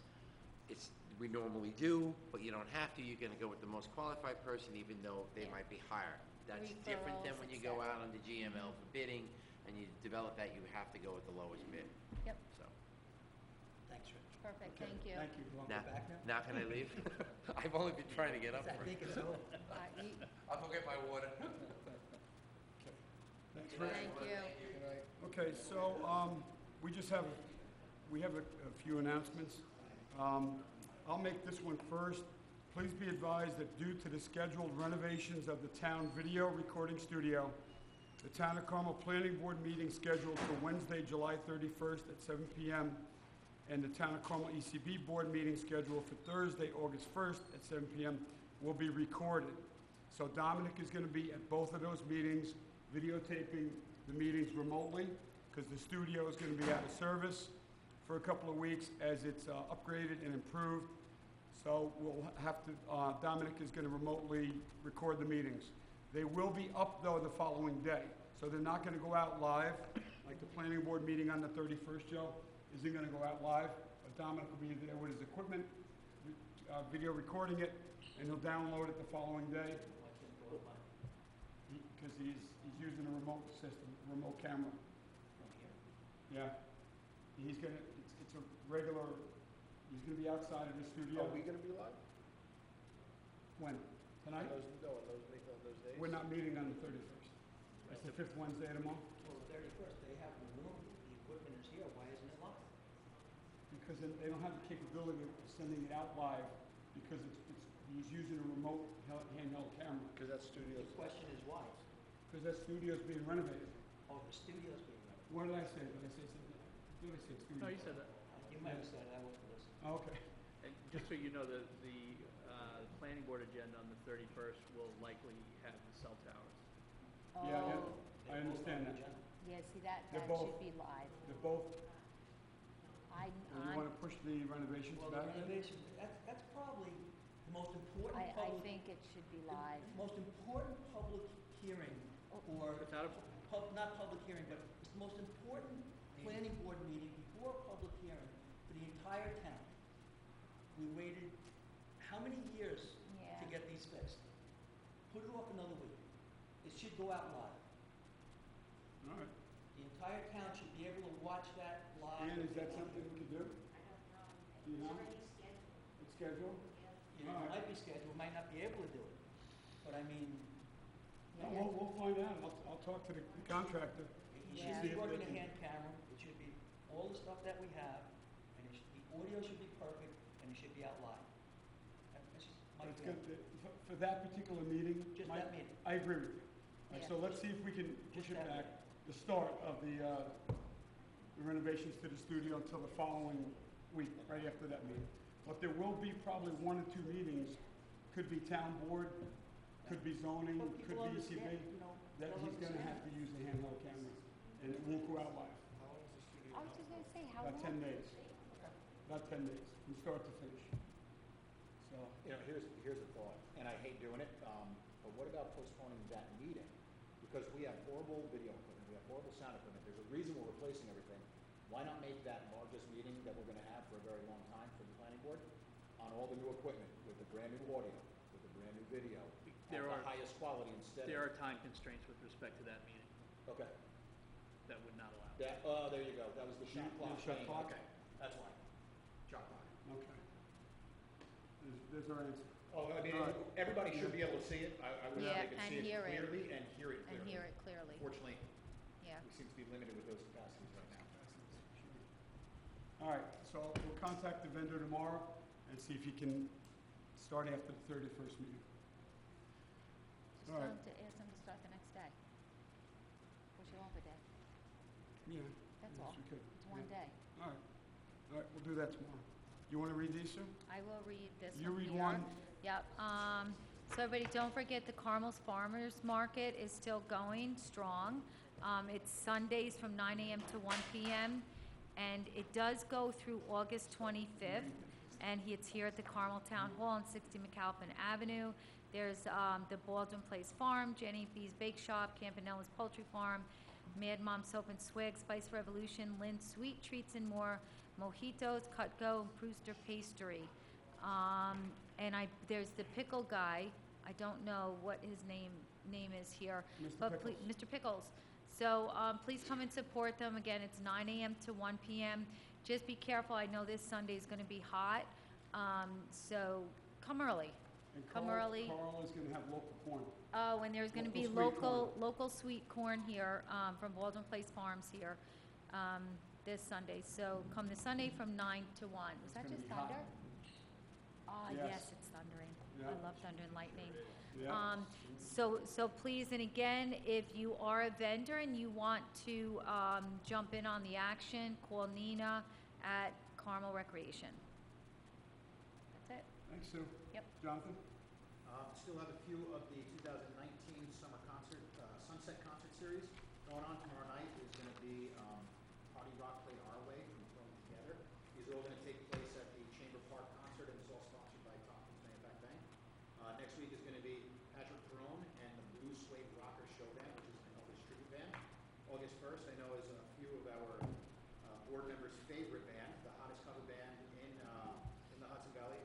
We normally do, but you don't have to. You're gonna go with the most qualified person, even though they Yeah. might be higher. That's different than Referrals, when you et go cetera. out on the GML for bidding, and you develop that, you have to go with the lowest bid, Yep, so. Thanks, Rich. perfect, Okay, thank you. Thank you. You want to Now, go back now? now can I leave? I've only been trying to get up I for think it. it's over. I'll go get my water. Thanks, Rich. Thank you. Okay, so, we have a few announcements. I'll make this one first. Please be advised that due to the scheduled renovations of the town video recording studio, the Town of Carmel Planning Board meeting scheduled for Wednesday, July 31st at 7 p.m., and the Town of Carmel ECB Board meeting scheduled for Thursday, August 1st at 7 p.m. will be recorded. So Dominic is going to be at both of those meetings, videotaping the meetings remotely, because the studio is going to be out of service for a couple of weeks as it's upgraded and improved. So we'll have to, Dominic is going to remotely record the meetings. They will be up, though, the following day. So they're not going to go out live, like the planning board meeting on the 31st, Joe, isn't going to go out live. But Dominic will be there with his equipment, video recording it, and he'll download it the following day. Because he's using a remote system, remote camera. Yeah. He's gonna, it's a regular, he's gonna be outside of the studio. Are we gonna be live? When? Tonight? On those days? We're not meeting on the 31st. It's the fifth Wednesday of the month. Well, the 31st, they have the room, the equipment is here, why isn't it live? Because then they don't have the capability of sending it out live, because he's using a remote handheld camera. Because that studio's. The question is why? Because that studio's being renovated. Oh, the studio's being renovated. What did I say? Did I say something? Did I say studio? No, you said that. You might have said it, I wasn't listening. Oh, okay. And just so you know, the planning board agenda on the 31st will likely have the cell towers. Yeah, Oh, I understand that. yeah, see, that They're should both- be live. They're both, you I'm, wanna push the renovations Well, the back? renovation, that's probably the most important I public. think it should be live. The most important public hearing, or, Without a, not public hearing, but it's the most important planning board meeting before a public hearing for the entire town. We waited how many years Yeah. to get these fixed? Put it off another week. It should go out live. All right. The entire town should be able to watch that live. And is that something we could do? Do you know? It's scheduled? You know, it might be scheduled, might not be able to do it. But I mean, We'll find out. I'll talk to the contractor. you Yeah. should be See if working they a can- hand camera. It should be all the stuff that we have, and the audio should be perfect, and it should be out live. That's just my That's feeling. good. For that particular meeting. Just Mike, that meeting. I agree with you. All right, so let's see if we can push it Just that back, the start of the renovations to the studio until the following week, right after that meeting. But there will be probably one or two meetings, could be town board, could be zoning, But could people be ECB, understand, you know, that they'll he's gonna have to use the handheld camera, and it won't go out live. How long is the studio? I was just gonna say, how About long? 10 days. About 10 days, from start to finish. So, You know, here's a thought, and I hate doing it, but what about postponing that meeting? Because we have horrible video equipment, we have horrible sound equipment, there's a reason we're replacing everything. Why not make that largest meeting that we're gonna have for a very long time for the planning board on all the new equipment, with the brand new audio, with the brand new video, There at are- the highest quality instead there of... are time constraints with respect to that meeting Okay, that would not allow. there you go, that was the shot The clock shot thing. clock? Okay, that's why, shot clock. okay. There's our answer. Oh, I mean, All right. everybody should be able to see it. I wish Yeah, they could and see it hear it. clearly and hear it And clearly. hear it clearly. Unfortunately, Yeah. we seem to be limited with those capacities right now. All right, so we'll contact the vendor tomorrow and see if he can start after the 31st meeting. Just All tell right. him to ask him to start the next day. Push it off a day. Yeah. That's yes, all. we could. It's one Yeah. day. All right. All right, we'll do that tomorrow. You want to read these, Sue? I will read this You one read here. one? Yep. So everybody, don't forget the Carmel's Farmers Market is still going strong. It's Sundays from 9 a.m. to 1 p.m. And it does go through August 25th. And it's here at the Carmel Town Hall on 60 McAlpin Avenue. There's the Baldwin Place Farm, Jenny B's Bake Shop, Campanella's Poultry Farm, Mad Mom Soap and Swag, Spice Revolution, Lynn's Sweet Treats and more, Mojitos, Cutco, and Brewster Pastry. And there's the pickle guy. I don't know what his name is here. Mr. But Pickles. Mr. Pickles. So please come and support them. Again, it's 9 a.m. to 1 p.m. Just be careful. I know this Sunday is going to be hot. So come early. And Come Carl- early. Carl is going to have local corn. Oh, and there's going to be local sweet corn here from Baldwin Place Farms here this Sunday. So come this Sunday from 9 to 1. Was that gonna just be hot. thunder? Ah, Yes. yes, it's thundering. Yeah. I love thunder and lightning. Yeah. So please, and again, if you are a vendor and you want to jump in on the action, call Nina at Carmel Recreation. That's it. Thanks, Sue. Yep. Jonathan? Still have a few of the 2019 summer concert, Sunset Concert Series going on. Tomorrow night is going to be Party Rock Played Our Way from Thrown Together. These are all going to take place at the Chamber Park concert, and it's all sponsored by Tompkins Mayapack Bank. Next week is going to be Patrick Perone and the Blue Suede Rocker Showdown, which is an Elvis tribute band. August 1st, I know, is a few of our board members' favorite band, the hottest cover band in the Hudson Valley,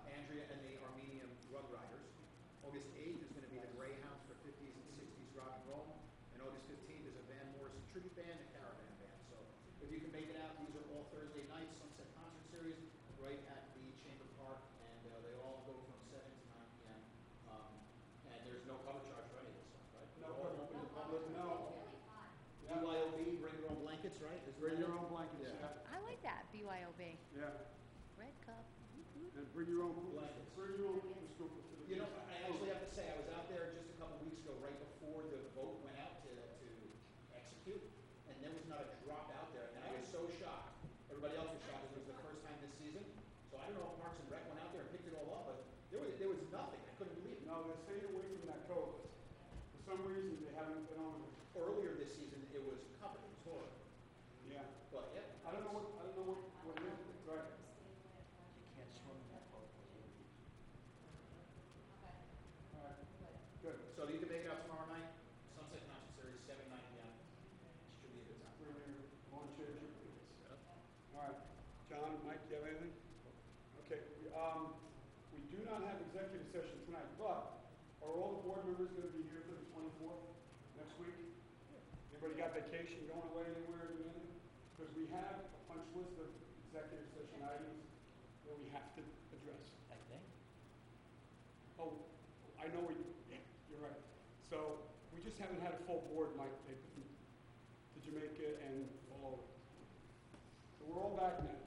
Andrea and the Armenian Rug Riders. August 8th is going to be the Greyhounds for 50s and 60s rock and roll. And August 15th is a Van Morrison tribute band and caravan band. So if you can make it out, these are all Thursday nights, Sunset Concert Series, right at the Chamber Park. And they all go from 7 to 9 p.m. And there's no cover charge for any of this stuff, right? No They're all cover. open to the public. No. BYOB, bring your own blankets, right? Isn't Bring that your it? own blankets, Yeah. yeah. I like that, BYOB. Yeah. Red Cup. And bring your own Blankets. Bring your own scoopers to the. You know, I actually have to say, I was out there just a couple weeks ago, right before the vote went out to execute, and there was not a drop out there, and I was so shocked. Everybody else was shocked, because it was the first time this season. So I don't know if Parks and Rec went out there and picked it all up, but there was nothing. I couldn't believe it. No, they're staying away from that code. For some reason, they haven't been on it. Earlier this season, it was covered, it was horrible. Yeah. But yeah, I don't know what it is. Right. You can't swim in that boat. All right. Good. so you can make it out tomorrow night, Sunset Concert Series, 7, 9 p.m. Should be a good time. Bring your lawn chairs, your blankets. All right. John, Mike, do you have anything? Okay. We do not have executive session tonight, but are all the board members going to be here for the 24th next week? Anybody got vacation going away anywhere or anything? Because we have a punch list of executive session items that we have to address. I think. Oh, I know yeah, you're right. So we just haven't had a full board, Mike. They've been to Jamaica and all over. So we're all back now.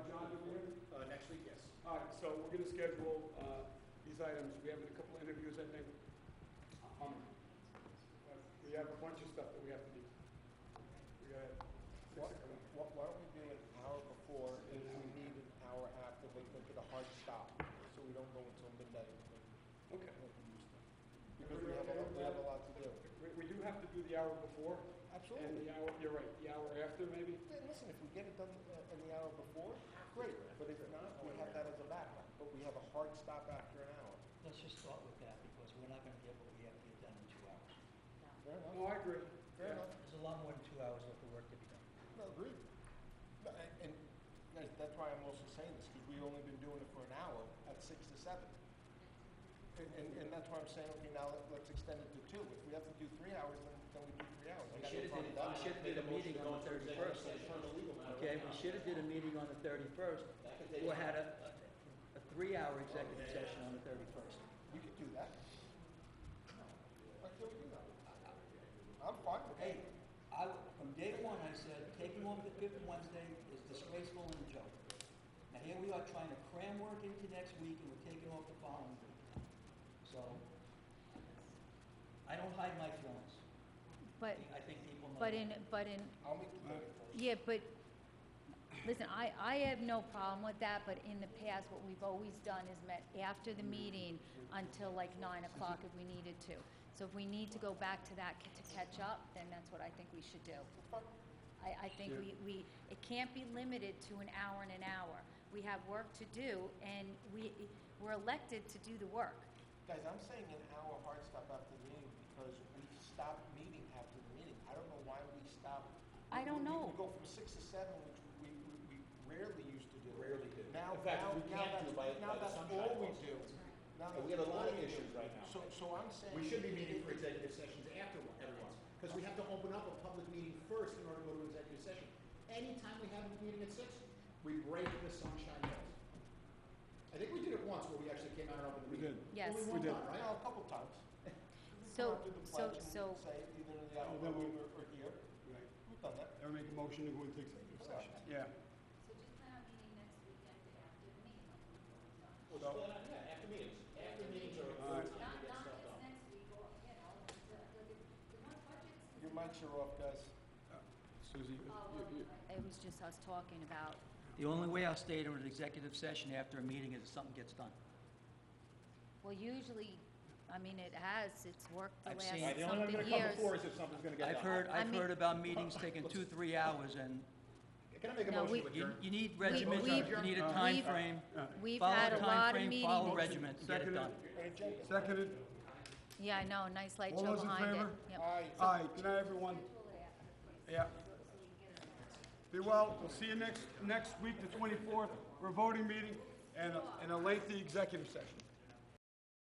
John, do we have? Next week, yes. All right, so we're going to schedule these items. We have a couple interviews, I think. We have a bunch of stuff that we have to do. We got Why don't we do it an hour before, and if we need an hour after, we make it a hard stop, so we don't go until midnight. Okay. Because we have a lot to do. We do have to do the hour before. And Absolutely. the hour, you're right, the hour after maybe? Yeah, listen, if we get it done in the hour before, great, but if not, we have that as a backup, but we have a hard stop after an hour. Let's just start with that, because we're not gonna get what we have to get done in 2 hours. Fair enough. No, I agree. Fair enough. There's a lot more than 2 hours worth of work to be done. No, agreed. No, and guys, that's why I'm also saying this, because we've only been doing it for an hour at 6 to 7. And that's why I'm saying, okay, now let's extend it to 2. If we have to do 3 hours, then we do 3 hours. I got no problem with that. We should have did a meeting on the 31st. Okay, we should have did a meeting on the 31st, or had 3-hour executive session on the 31st. We could do that. Why can't we do that? I'm fine with that. Hey, from day one, I said, taking off the 5th Wednesday is disgraceful and a joke. Now, here we are trying to cram work into next week, and we're taking off the following week. So, I don't hide my feelings. But, I think people know. but that. I'll make the 31st. yeah, but, listen, I have no problem with that, but in the past, what we've always done is met after the meeting until like 9 o'clock if we needed to. So if we need to go back to that to catch up, then that's what I think we should do. I think it can't be limited to an hour and an hour. We have work to do, and we're elected to do the work. Guys, I'm saying an hour hard stop after the meeting because we stop meeting after the meeting. I don't know why we stop. I don't know. We go from 6 to 7, which we rarely used to do. Rarely do. Now, In fact, we now can't do by now the that's sunshine all we laws. do. Now And we that's have a lot all of we do. issues right now. So I'm saying. We should be meeting for executive sessions after everyone's, because we have to open up a public meeting first in order to go to executive session. Anytime we have a meeting at 6, we break the sunshine laws. I think we did it once where we actually came out and opened the We meeting. did. Yes. Only We one did. time, right? No, a couple times. So, Come up to the so, pledge and so, say either in the Oh, then room we- or here. Right. We've done that. Ever make a motion to go into executive session? Yeah. so just plan on meeting next week after the meeting. Well, just plan on- yeah, after meetings. After meetings are a All right. good time to get stuff done. next week, or, the budget's. Your mics are off, guys. Suzie, It was just us talking about, The only way I'll stay to an executive session after a meeting is if something gets done. well, usually, I mean, it's worked the I've last seen- The only one something gonna come years. before is if something's gonna get done. I've mean- heard about meetings taking 2-3 hours, and Can I make a No, motion to you adjourn? need regiment, we've- you need a We've- time frame. We've Follow had the a time lot of frame, meetings. follow regiment, and get it done. seconded. Yeah, I know, nice light All show those in behind it. favor? Yep. Aye. Good night, everyone. Yeah. Be well. We'll see you next week, the 24th, for a voting meeting and a lengthy executive session.